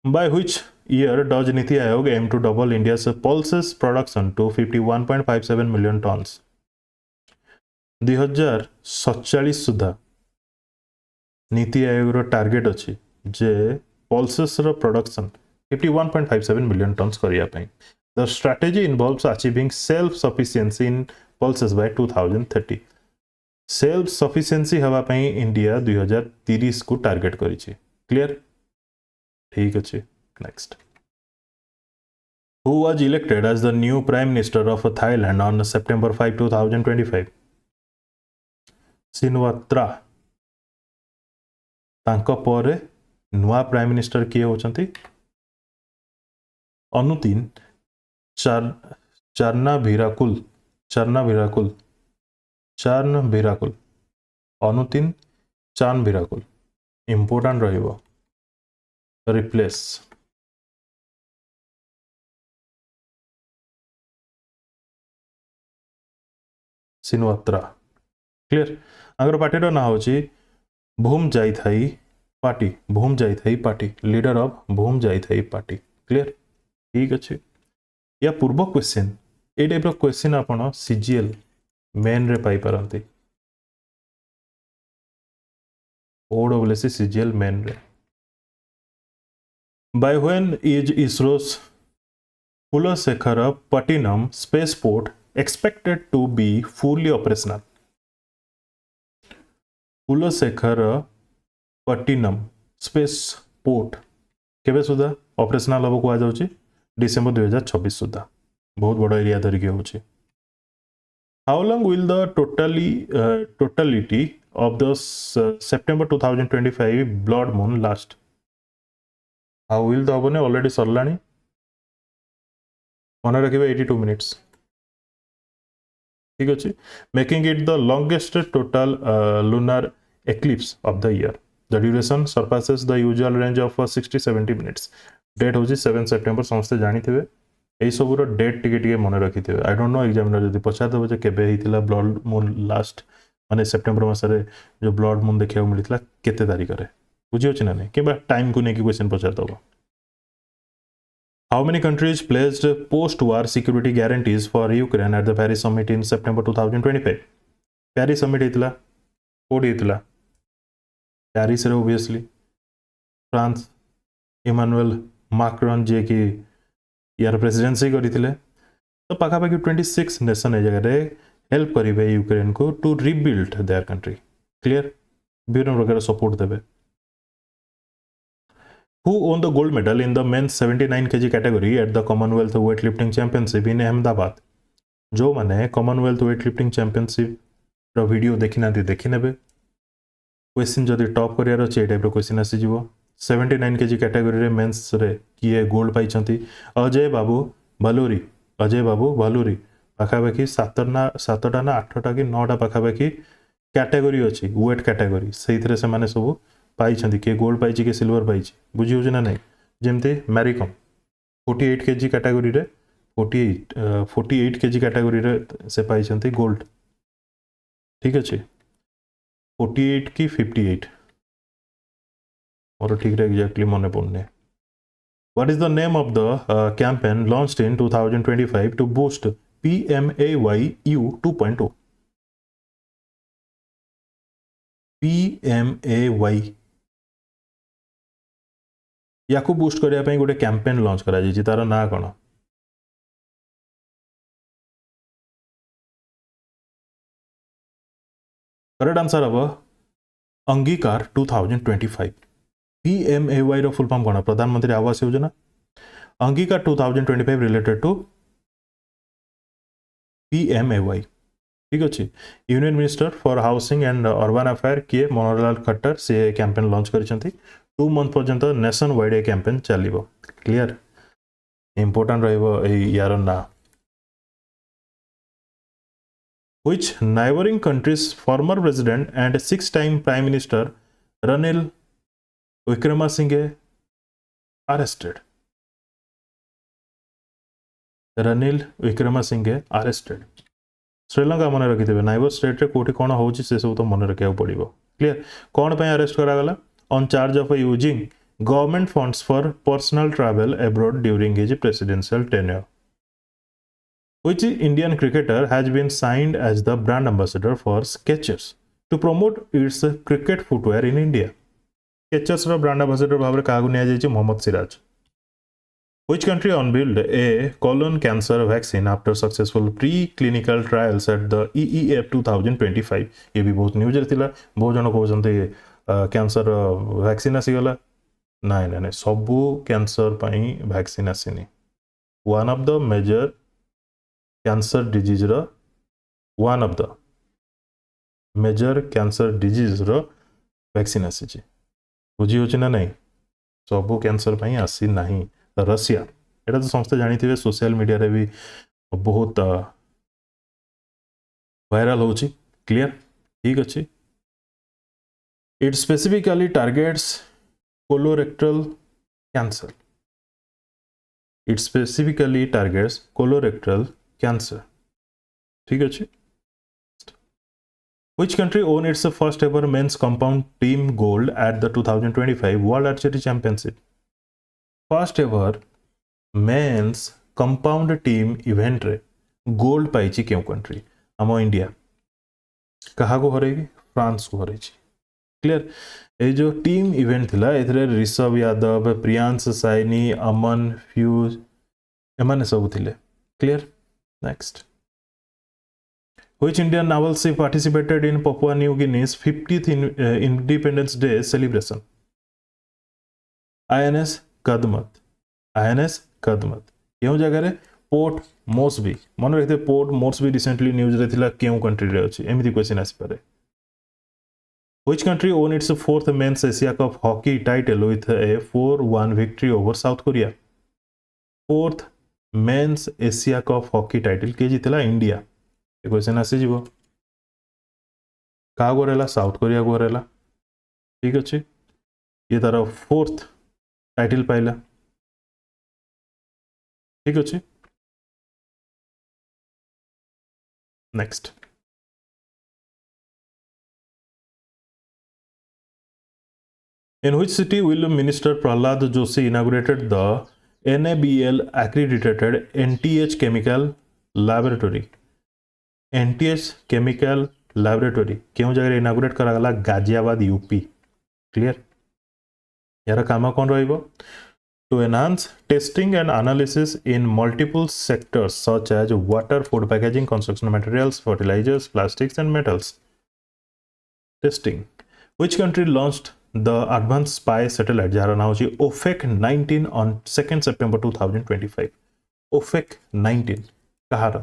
S1: By which year does Niti Aayog aim to double India's pulses production to 51.57 million tons? 2047 सुधा नीति आयोग रो टार्गेट अच्छी जे pulses रो प्रोडक्शन 51.57 मिलियन टन्स करिया पई। The strategy involves achieving self sufficiency in pulses by 2030। Self sufficiency हवा पई India 2030 को टार्गेट करिछि। क्लियर, ठीक अछि। Next, who was elected as the new prime minister of Thailand on September 5, 2025? Shinawatra. तांको परे नुआ प्राइम मिनिस्टर किए होचंती? Anutin Charnvirakul, Anutin Charnvirakul important रहिबो। Replace Shinawatra. क्लियर, अगर पार्टी ना होची भूम जाई पार्टी, भूम जाई पार्टी, लीडर ऑफ भूम जाई पार्टी। क्लियर, ठीक अच्छे। या पूर्व क्वेश्चन ए टाइप क्वेश्चन आपण सीजीएल मेन रे पाई पारंती, ओडब्ल्यूसी सीजीएल मेन रे। By when is ISRO's Kulasekarapattinam spaceport expected to be fully operational? Kulasekarapattinam spaceport केबे सुधा ऑपरेशनल हम कह जाउची? डिसेंबर 2026 सुधा। बहुत बड़ एरिया धरिक होची। How long will the totality of the September 2025 blood moon last? How will तो हमने ऑलरेडी सरलानी, मन रखिए 82 मिनिट्स। ठीक अच्छे, making it the longest total lunar eclipse of the year. The duration surpasses the usual range of 60-70 minutes. Date हूँ 7 September, समस्ते जानी थे सबूर डेट टिके मन रखी थे। आई डोंट नो एग्जामिनर जब पचारदेव जे केबे होइतिला ब्लड मून लास्ट, माने सेप्टेम्बर मसरे जो ब्लड मून देखा मिलता केते तारीख रे, बुझी होछि ना नहीं कि टाइम को लेकिन question पचारदेव। How many countries pledged post-war security guarantees for Ukraine at the Paris summit in September 2025? Paris summit होइतिला कोड होइतिला पेरिस रे, ऑब्वियसली फ्रांस इमानुएल मैक्रोन जे कि यार प्रेसिडेंसी करथिले। तो पाखापाखि 26 नेशन ए जगह हेल्प करेंगे यूक्रेन को to rebuild their country. Clear, विभिन्न प्रकार सपोर्ट देवे। Who won the gold medal in the men's 79 kg category at the Commonwealth weightlifting championship in Ahmedabad? जो माने कॉमनवेल्थ वेटलिफ्टिंग चैंपियनशिप रो वीडियो देखि नांती देखि नेबे। क्वेश्चन जदि टॉप करियार अछि ए टाइप रो क्वेश्चन आसी जिवो। 79 kg कैटेगरी रे मेंस रे किए गोल्ड पाइछंती? अजय बाबू भलूरी, अजय बाबू भलूरी। पाखापाखि 7टा ना 8टा कि 9टा पाखापाखि कैटेगरी अछि, वेट कैटेगरी, सेइथरे से माने सब पाइछंती। के गोल्ड पाइछि के सिल्वर पाइछि, बुझी होछि ना नहीं? जेमते मैरीकॉम 48 kg कैटेगरी रे 48 kg कैटेगरी रे से पाइछंती गोल्ड। ठीक अछि, 48 की 58 और ठीक रे एग्जैक्टली मने पड़ने। What is the name of the campaign launched in 2025 to boost PMAYU 2.0? PMAY या को बूस्ट करिया पई गोटे कैंपेन लॉन्च करा जायछि, तार ना कोन? करेक्ट आंसर अब अंगीकार 2025। PMAY रो फुल फॉर्म कोन? प्रधानमंत्री आवास योजना। अंगीकार 2025 रिलेटेड टू PMAY। ठीक अच्छे। Union minister for housing and urban affair किए मनोहरलाल खट्टर से कैंपेन लॉन्च करछंती 2 मंथ पर्यंत नेशन वाइड ए कैंपेन चलिबो। क्लियर इंपोर्टेंट रहइबो एई यार ना। Which neighboring country's former president and 6-time prime minister Ranil Wickremesinghe arrested? Ranil Wickremesinghe arrested. Sri Lanka मन रखिथे neighbour state रे कोठी कोन होची से सब तो मन रखिया पड़िबो। क्लियर कोन पे अरेस्ट करा गला on charge of using government funds for personal travel abroad during his presidential tenure. Which Indian cricketer has been signed as the brand ambassador for Skechers to promote its cricket footwear in India? Skechers रो brand ambassador भाବରେ कागु निया जायछि Mohammad Siraj. Which country unveiled a colon cancer vaccine after successful pre-clinical trials at the EEF 2025? ये भी बहुत news रे थिला बहुत जन कहउछन्ते कैंसर वैक्सीन आसी गला नाइ नाइ सबु कैंसर पई वैक्सीन आसीनी। One of the major cancer disease रो one of the major cancer disease रो वैक्सीन आसी बुझी होची ना नहीं सबु कैंसर पई आसी नहीं। रशिया एटा तो समस्त जानी थिबे सोशल मीडिया रे भी बहुत वायरल होची। क्लियर ठीक अछि। It specifically targets colorectal cancer. It specifically targets colorectal cancer ठीक अच्छे। Which country won its first ever men's compound team gold at the 2025 World Archery Championship? First ever men's compound team event रे gold पाइछि क्यों country आम India कहा को हरेगी France को हरेछि। Clear A जो team event थिला एथरे ऋषभ यादव प्रियांश साइनी अमन फ्यूज एमाने सब थिले। Clear next. Which Indian naval ship participated in Papua New Guinea's 50th Independence Day celebration? INS Kadmat। INS Kadmat केउ जगह रे पोर्ट मोर्सबी मन रखते पोर्ट मोर्सबी रिसेंटली न्यूज रे थिला केउ कंट्री रे अछि एमिति क्वेश्चन आसी पारे। Which country won its 4th men's Asia Cup hockey title with a 4-1 victory over South Korea? 4th men's Asia Cup hockey title के जितला इंडिया। ये क्वेश्चन आसी जीवो का गोरेला साउथ कोरिया गोरेला ठीक अछि। ये तार 4th टाइटल पाइला ठीक अछि। Next. In which city will Minister Prahlad Joshi inaugurated the NABL accredited NTH Chemical Laboratory? NTH Chemical Laboratory क्यों जगह इनागुरेट करा गला गाजियाबाद यूपी। क्लियर यार काम कौन रहिबो to enhance testing and analysis in multiple sectors such as water, food packaging, construction materials, fertilizers, plastics and metals. Testing. Which country launched the advanced spy satellite jar नाम अछि OFEC 19 on 2nd September 2025? OFEC 19 Kahar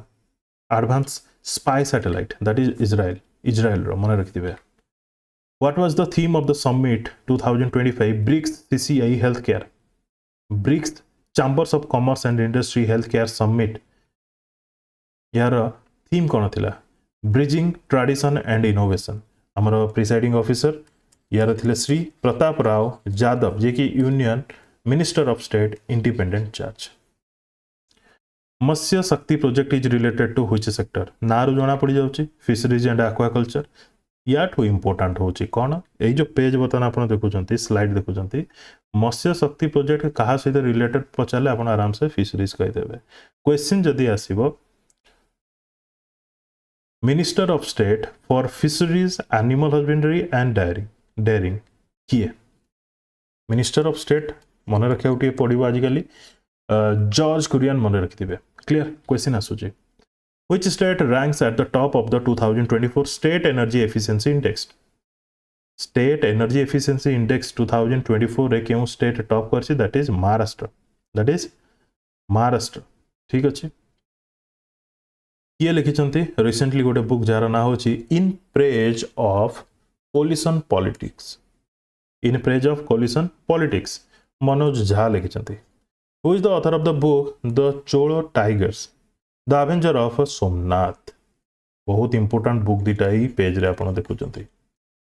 S1: advanced spy satellite that is Israel रो मन रखिथिबे। What was the theme of the summit 2025 BRICS CCI Healthcare? BRICS Chambers of Commerce and Industry Healthcare Summit यार theme कौन थिला bridging tradition and innovation. हमर presiding officer यार थिले श्री प्रताप राव यादव जे कि union minister of state independent charge. Matsya Shakti project is related to which sector नारू जना पड़ी जाउची फिशरीज एंड एक्वाकल्चर। याठू इंपोर्टेंट होची कौन ए जो पेज बतन आपण देखुचंती स्लाइड देखुचंती मत्स्य शक्ति प्रोजेक्ट कहा सहित रिलेटेड पचाले आपण आराम से फिशरीज कहि देबे। क्वेश्चन जदी आसीबो minister of state for fisheries animal husbandry and dairying किए मिनिस्टर ऑफ स्टेट मन रखिया उठी पड़िबो आजिकली जॉर्ज कुरियन मन रखिथिबे। क्लियर क्वेश्चन आसुची Which state ranks at the top of the 2024 State Energy Efficiency Index? State Energy Efficiency Index 2024 रे क्यों स्टेट टॉप करछि दैट इज महाराष्ट्र। ठीक अछि। किए लिखिछंती रिसेंटली गोटे बुक जार ना होची in praise of coalition politics, in praise of coalition politics Manoj Jha लिखिछंती। Who is the author of the book the Chola tigers the avenger of Somnath. बहुत इंपोर्टेंट बुक दीटा ही पेज रे आपण देखुछंती।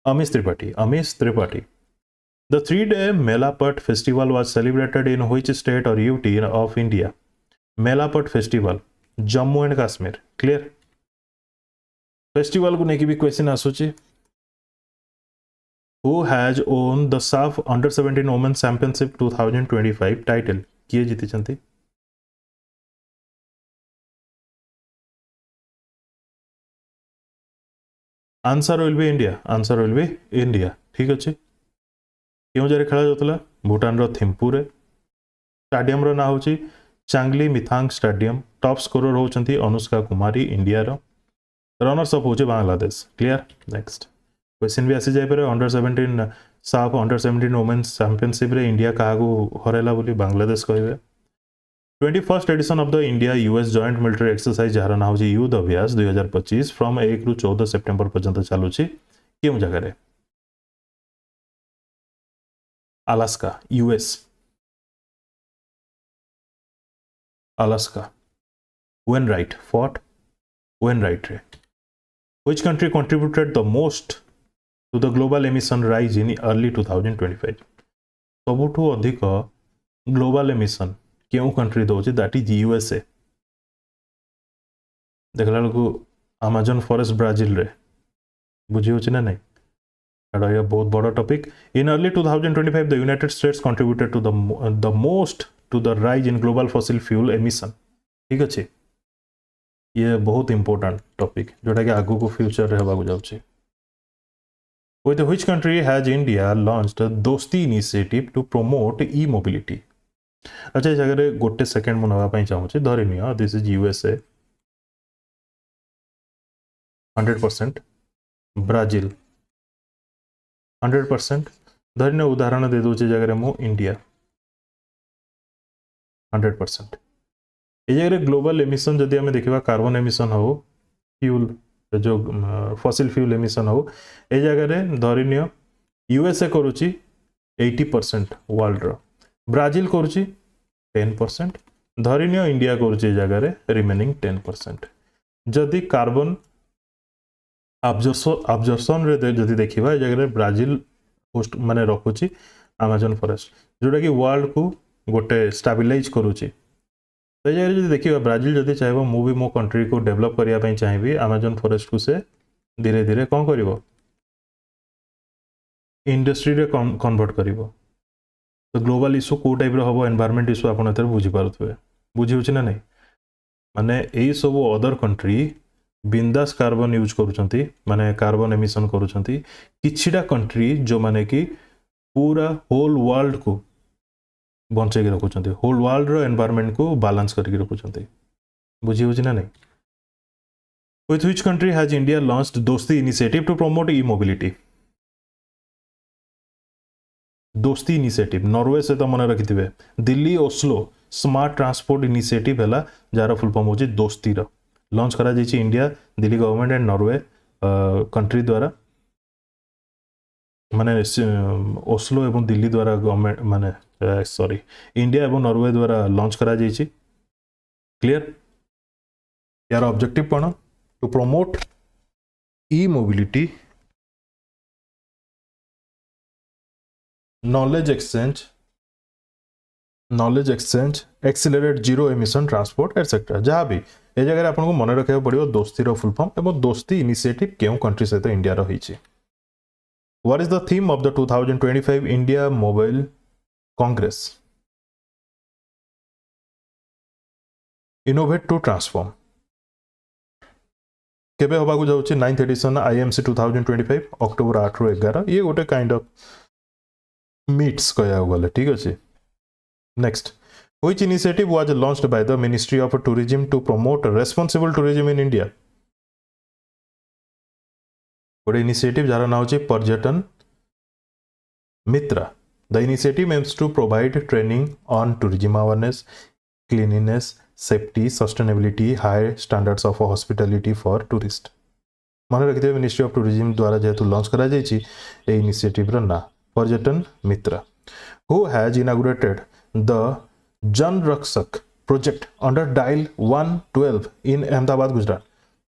S1: Amish Tripathi The 3-day Melaput festival was celebrated in which state or UT of India? Melaput festival, Jammu and Kashmir. Clear? Festival को नेकी भी question आसुची। Who has won the SAF Under 17 Women's Championship 2025 title? किए जीती चंती? Answer will be India. Answer will be India. ठीक अच्छे? क्यों जारे खेला जाता भूटान रो थिम्पू रे। स्टाडियम रो ना होची चांगली मिथांग स्टाडियम। टॉप स्कोरर होचंती अनुष्का कुमारी इंडिया रो। रनर्स अप होचे बांग्लादेश। क्लियर? नेक्स्ट क्वेश्चन भी आसी जाय पारे अंडर 17 साफ अंडर 17 वुमेन्स चैंपियनशिप रे इंडिया काहागु हरेला बोली बांग्लादेश कहबे। 21st edition of the India US joint military exercise जार ना होची युद्ध अभ्यास 2025 फ्रॉम 1 रु 14 सितंबर पर्यंत चालुची केउ जगह रे? Alaska, US. Alaska. Wainwright fought. Wainwright रे. Which country contributed the most to the global emission rise in early 2025? सबुठु अधिक ग्लोबल एमिशन क्यों country Dochi that is USA. देखला लोगो अमेज़न फॉरेस्ट ब्राजील रे बुझी होची ना नहीं? ये बहुत बड़ा topic. In early 2025 the United States contributed to the most to the rise in global fossil fuel emission. ठीक अच्छे, ये बहुत इंपोर्टेंट टॉपिक जोटा कि आगु को फ्यूचर रे हवा जाउची। With which country has India launched Dosti initiative to promote e mobility? अच्छा इस जगह गोटे सेकंड मन हवा पई चाहूची धरि neo this is USA 100%, Brazil 100%, धरने उदाहरण दे दूचे जगह मु इंडिया 100%। ये जगह ग्लोबल एमिशन जदि हमें देखा कार्बन एमिशन हो फ्यूल जो फॉसिल फ्यूल एमिशन हो ए जगह धरनी यूएसए करुच्ची 80% वर्ल्ड रो, ब्राजील करुच्ची 10%, धरनी इंडिया करुच्ची जगह रिमेनिंग 10%। जदि कार्बन अब्जर्पशन रे जदि देखिबा जगह ब्राजील होस्ट माने रखुची अमेज़न फॉरेस्ट जोटा कि वर्ल्ड को गोटे स्टेबलाइज करुची। तो जगह जदि देखिबा ब्राजील जदि चाहेबो मु भी मो कंट्री को डेवलप करिया पई चाहिबी अमेज़न फॉरेस्ट को से धीरे धीरे कोन करिवो इंडस्ट्री रे कन्वर्ट करिवो। तो ग्लोबल इश्यू को टाइप रो हबो एनवायरनमेंट इश्यू आपण एतर बुझी पारुथबे, बुझी होची ना नहीं? माने एई सब अदर कंट्री बिंदास कार्बन यूज करुचंती माने कार्बन एमिशन करुचंती। किछिटा कंट्री जो माने कि पूरा होल वर्ल्ड को बंचे के रखुचंती, होल वर्ल्ड रो एनवायरनमेंट को बैलेंस करके रखुचंती। बुझी होची ना नहीं? With which country has India launched Dosti initiative to promote e mobility? Dosti initiative Norway से तो मन रखिथिबे Delhi Oslo smart transport initiative हला जार फुल फॉर्म होची दोस्ती रो लॉन्च करा जाइए India Delhi government and Norway country द्वारा माने ओस्लो एवं दिल्ली द्वारा गवर्नमेंट माने सॉरी इंडिया एवं नॉर्वे द्वारा लॉन्च करा जाइए। क्लियर? यार ऑब्जेक्टिव कौन? To promote e mobility, knowledge exchange, accelerate zero emission transport etcetera. जहाँ भी ए जगह आपको मन रखा पड़ो दोस्ती रो फुल फॉर्म एवं दोस्ती इनिशिएटिव केउ कंट्री सहित इंडिया रो होईची। What is the theme of the 2025 India mobile congress? Innovate to transform. केबे होबा को जाउची 9th एडिशन आईएमसी 2025 अक्टोबर 8 रु 11। ये गोटे काइंड ऑफ मीट्स कहया गले। ठीक अछि। Next, which initiative was launched by the Ministry of Tourism to promote responsible tourism in India? गोटे इनिशिएटिव जार ना होची पर्यटन मित्र। The initiative aims to provide training on tourism awareness, cleanliness, safety sustainability high standards of hospitality for tourist मन रखिथे ministry of tourism द्वारा जेहेतु launch करा जायछि ए initiative ना पर्यटन मित्र हु हैज इनागुरेटेड द जन रक्षक प्रोजेक्ट अंडर डायल 112 इन अहमदाबाद गुजरात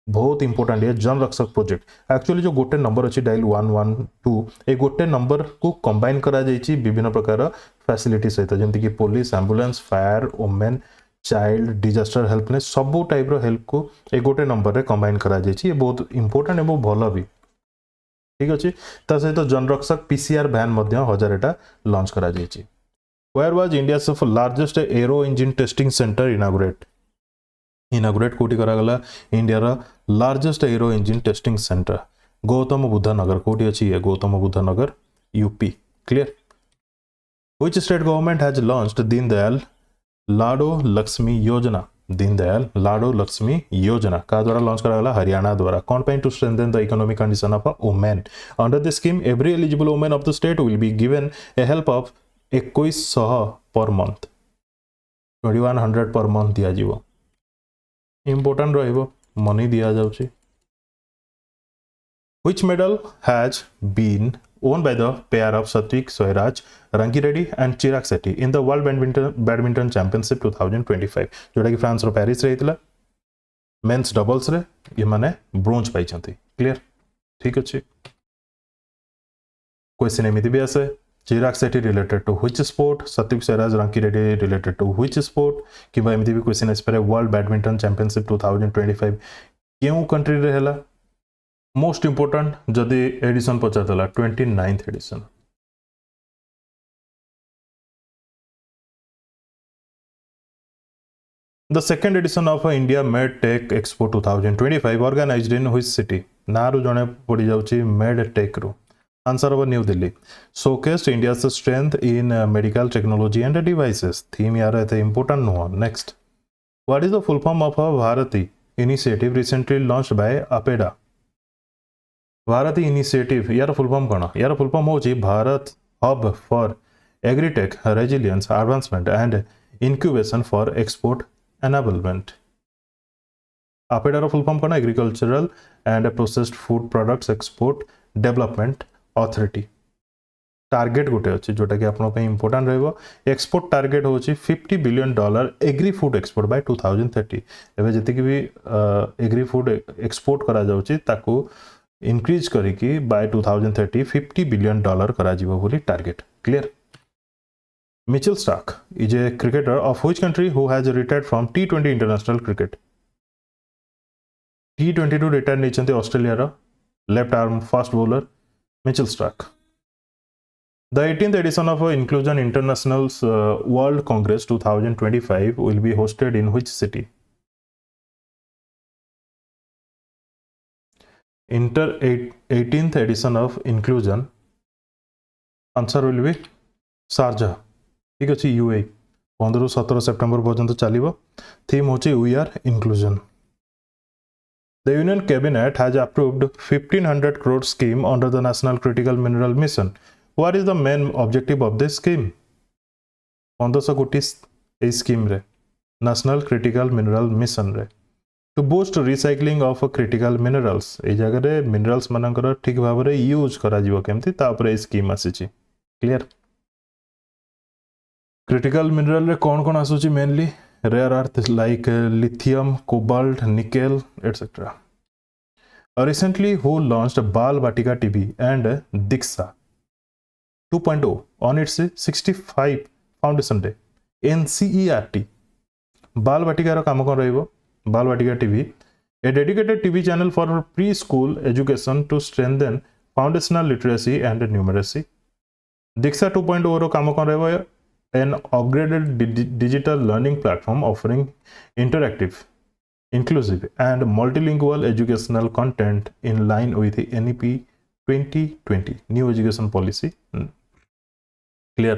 S1: बहुत इंपोर्टेंट है जन रक्षक प्रोजेक्ट एक्चुअली जो गोटे नंबर अच्छी डायल 112 ए गोटे नंबर को कंबाइन करा जायछि विभिन्न प्रकार फैसिलिटी सहित जमती कि police ambulance fire women child disaster helplines सबू टाइप रो हेल्प को ए गोटे नंबर रे कंबाइन करा जायछि ये बहुत इंपोर्टेंट है बहुत भल भी ठीक अछि ता सहित जन रक्षक पीसीआर वैन मध्य 1000 टा लॉन्च करा जायछि where was India's largest aero engine testing centre inaugurate कोटी करा गला इंडिया रा largest aero engine testing centre Gautam Buddh Nagar कोटी अछि ये Gautam Buddh Nagar UP clear which state government has launched Deendayal Lado Lakshmi Yojana Deendayal Lado Lakshmi योजना का द्वारा लॉन्च करा गला हरियाणा द्वारा कौन पे to strengthen the economic condition of a women under this scheme every eligible women of the state will be given a help of 2100 per month 2100 per month दिया जीवो इंपोर्टेंट रहिबो मनी दिया जाउची which medal has been won by the pair of Satvik Sairaj Rankireddy and Chirag Shetty in the World Badminton Championship 2025 जोटा कि France रो Paris रहितला men's doubles रे ये माने ब्रोंज पाई छथि क्लियर ठीक अछि क्वेश्चन एमिति भी आसे Chirag Shetty related to which sport Satwik Sairaj Rankireddy related to which sport किबा एमिति भी क्वेश्चन आसे पर वर्ल्ड बैडमिंटन चैंपियनशिप 2025 केउ कंट्री रे हला मोस्ट इंपोर्टेंट जदि एडिशन पचारला 29th edition the second edition of India med tech expo 2025 organised in which city नारू जणे पड़ी जाउची मेड टेक रो answer of new Delhi showcased India's strength in medical technology and devices theme यार एते important no next what is the full form of a Bharati initiative recently launched by APEDA Bharati initiative यार full form कौन यार full form होची Bharat hub for agritech resilience advancement and incubation for export enablement अपेडार full form कौन agricultural and processed food products export development authority target गोटे अच्छी जोटा कि आपन पे इंपोर्टेंट रहबो एक्सपोर्ट टारगेट होची $50 billion agri food export bye 2030 एबे जति कि भी एग्री फूड एक्सपोर्ट करा जाउची ताकू इंक्रीज करिकी बाय 2030 $50 बिलियन करा जीवो बोली target clear Mitchell Starc is a cricketer of which country who has retired from T20 international cricket T20 to retire नेचंती ऑस्ट्रेलिया रो left arm fast bowler Mitchell Starc The 18th edition of Inclusion International's World Congress 2025 will be hosted in which city? 18th edition of Inclusion answer will be Sharjah ठीक अछि UAE 15-17 September पर्यंत चलिबो theme होची we are inclusion The Union Cabinet has approved 1500 crore scheme under the National Critical Mineral Mission. What is the main objective of this scheme? 1500 कोटी ए scheme रे national critical mineral mission रे to boost recycling of critical minerals ए जगह रे minerals मानकर ठीक भाव रे यूज करा जीवो केमती तापर ए स्कीम आसीची क्लियर क्रिटिकल मिनरल रे कौन कौन आसुची mainly rare earth like lithium cobalt nickel etcetera recently who launched Bal Vatika TV and Diksha 2.0 on its 65 foundation day NCERT Bal Vatika रो काम कोन रहइबो Bal Vatika TV a dedicated TV channel for preschool education to strengthen foundational literacy and numeracy Diksha 2.0 रो काम कोन रहइबो an upgraded digital learning platform offering interactive inclusive and multilingual educational content in line with the NEP 2020 new education policy clear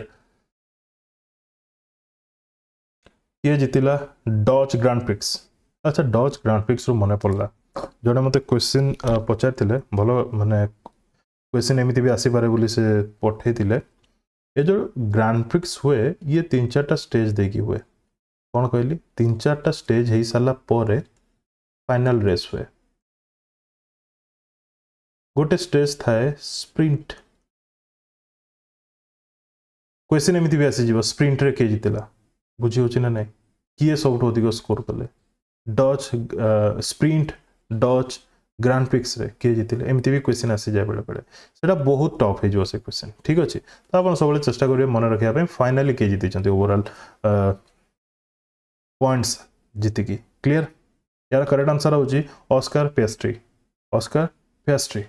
S1: ये जितिला Dutch grand prix अच्छा Dutch grand prix रो मने पड़ला जोडा मते question पचारथिले भलो माने question एमिति भी आसी पारे बोली से पठेथिले ये जो ग्रांड प्रिक्स हुए ये 3-4टा स्टेज देकी हुए कौन कहली 3-4टा स्टेज हो सारा पर फाइनल रेस हुए गोटे स्टेज थाए स्प्रिंट क्वेश्चन एमती भी आसीज स्प्रिंट रे किए जीतला बुझी हो ना नहीं किए सब अधिक स्कोर कले Dutch sprint Dutch grand prix रे किए जीतिले एमती भी क्वेश्चन आसी जाए बेले बेले सेटा बहुत टफ हो से क्वेश्चन ठीक अच्छे तो आप सब चेष्टा करेंगे मन रखा फाइनाली किए जीति ओवरऑल पॉइंट्स जीतिकी क्लियर यार करेक्ट आंसर होची Oscar pastry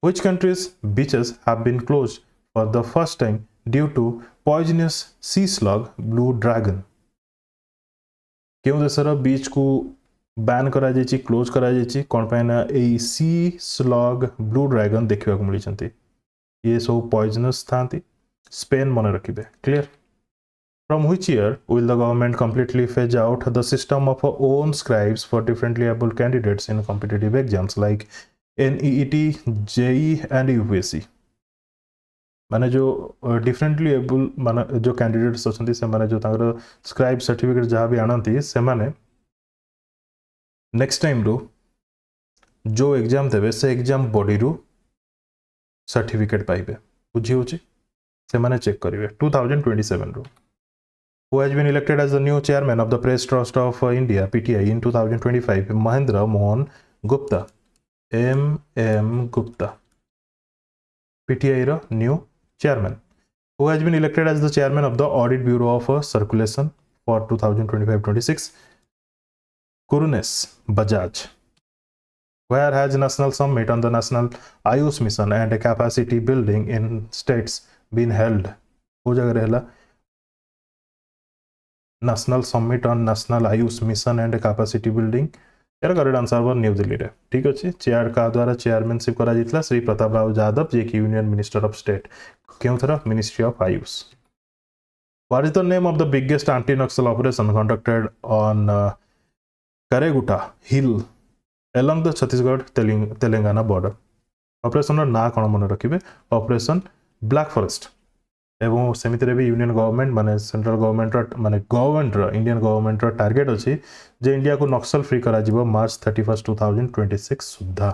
S1: Which countries' beaches have been closed for the first time due to poisonous sea slug blue dragon? क्यों देशर बीच को बैन करा जायछि क्लोज करा जायछि कोन पे ना ए सी स्लग ब्लू ड्रैगन देखिबा को मिलिसंती ये सब पॉइजनस थांती स्पेन मन रखिबे clear From which year will the government completely phase out the system of own scribes for differently able candidates in competitive exams like NEET, JEE and UPSC? माने जो differently able माने जो candidates अछंती से माने जो तांगर scribe certificate जहाँ भी आनती से माने नेक्स्ट टाइम रो जो एग्जाम देवे से एग्जाम बॉडी रू सर्टिफिकेट पाइबे बुझी होची से माने चेक करिवे 2027 रो who has been elected as the new chairman of the Press Trust of India PTI in 2025 Mahendra Mohan Gupta MM Gupta PTI ro new chairman who has been elected as the chairman of the Audit Bureau of Circulation for 2025-26 Kurunes Bajaj where has national summit on the national Ayush mission and capacity building in states been held wo jagah rehla national summit on national Ayush mission and capacity building यार correct answer वर new Delhi रे ठीक अच्छे chair का द्वारा chairmanship करा जितला श्री प्रताप राव यादव जे कि यूनियन मिनिस्टर ऑफ स्टेट क्यों थरा ministry of Ayush what is the name of the biggest anti Naxal operation conducted on Karregutta hill along the Chhattisgarh Telangana border operation ना कौन मन रखिए ऑपरेशन ब्लैक फॉरेस्ट एवं सेमिति भी यूनियन गवर्नमेंट माने सेंट्रल गवर्नमेंट माने गवर्नमेंट इंडियन गवर्नमेंट टार्गेट अच्छी जे इंडिया को नक्सल फ्री करा जिवो मार्च 31 2026 सुधा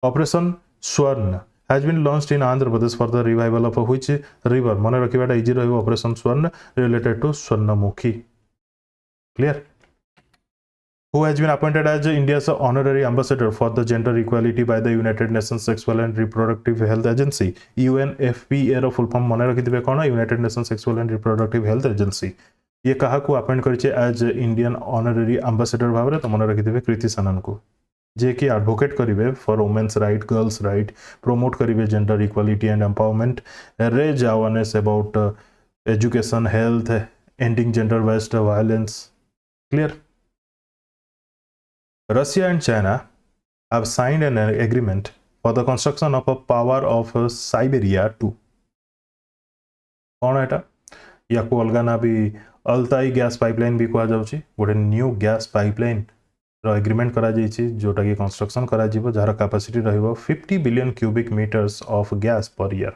S1: operation Swarna has been launched in Andhra Pradesh for the revival of which river मन रखिबाटा इजी रहइबो operation Swarna related to Swarnamukhi clear who has been appointed as India's honorary ambassador for the gender equality by the United Nations Sexual and Reproductive Health Agency UNFPA रो full form मन रखिथिबे कोन united nation sexual and reproductive health agency ये कहा को appoint करछे as Indian honorary ambassador भाबरे तो मन रखिथिबे कृति सनन को जे कि एडवोकेट करिवे for women's right girls right promote करिवे gender equality and empowerment raise awareness about education health ending gender based violence clear Russia and China have signed an agreement for the construction of a power of Siberia 2. कौन है या को अलग ना भी Altai gas pipeline भी कहा जाउची गोटे न्यू गैस पाइपलाइन रो एग्रीमेंट करा जाइछि जोटा कि कंस्ट्रक्शन करा जिवो जार कैपेसिटी रहइबो 50 billion cubic metres of gas per year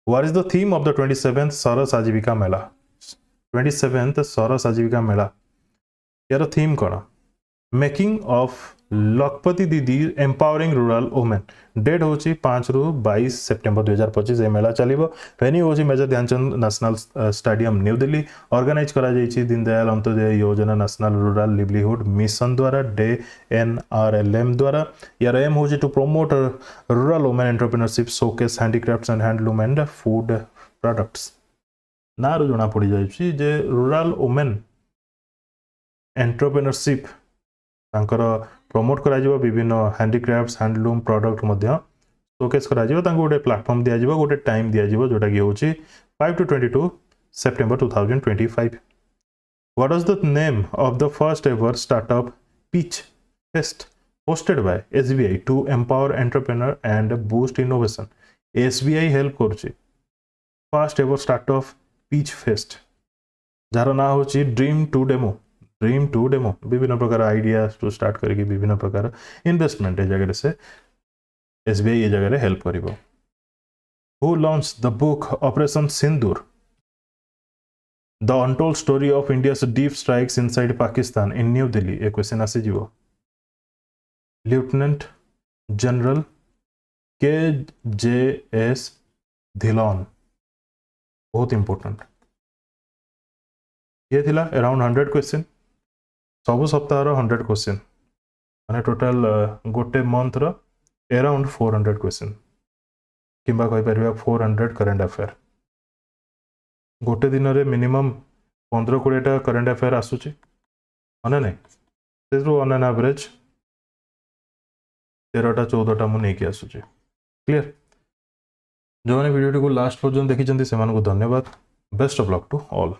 S1: What is the theme of the 27th Saras Aajeevika Mela 27th Saras Aajeevika मेला यार थीम कौन मेकिंग ऑफ लखपति दीदी एम्पावरिंग रूरल वुमेन डेट होची 5 ରୁ 22 सेप्टेम्बर 2025 ए मेला चलिबो वेन्यू होची major Dhyanchand national stadium new Delhi organise करा जाइछि Deendayal Antyodaya Yojana national rural livelihood mission द्वारा DNRLM द्वारा यार एम होची to promote rural women entrepreneurship showcase handicrafts and handloom and food products ना रो जणा पड़ी जाइछि जे रूरल वुमेन एंटरप्रेन्योरशिप तांकर प्रमोट करा जिवो विभिन्न हैंडीक्राफ्ट्स हैंडलूम प्रोडक्ट मध्य शोकेस करा जिवो तांको गोटे प्लेटफॉर्म दिया जिवो गोटे टाइम दिया जिवो जोटा कि होची 5 to 22 September 2025 what was the name of the first ever startup pitch fest hosted by SBI to empower entrepreneur and boost innovation SBI help करछि first ever startup pitch fest जार ना होची ड्रीम टू डेमो विभिन्न प्रकार idea to start करके विभिन्न प्रकार investment ए जगह से SBI ये जगह हेल्प करिवो who launch the book operation Sindoor the untold story of India's deep strikes inside Pakistan in new Delhi ए क्वेश्चन आसीଯିव lieutenant general K J S Dhillon बहुत इंपोर्टेंट ये थिला अराउंड 100 क्वेश्चन सब सप्ताह 100 क्वेश्चन माने टोटल गोटे मंथ रो अराउंड 400 क्वेश्चन किंबा कहि परिबा 400 करंट अफेयर गोटे दिन रे मिनिमम 15-20 करंट अफेयर आसुची माने नहीं से ऑन एन एवरेज 13-14 मु नहीं कि आसुची क्लियर जो मैंने वीडियो को लास्ट पर्यंत देखी से धन्यवाद best of luck to all.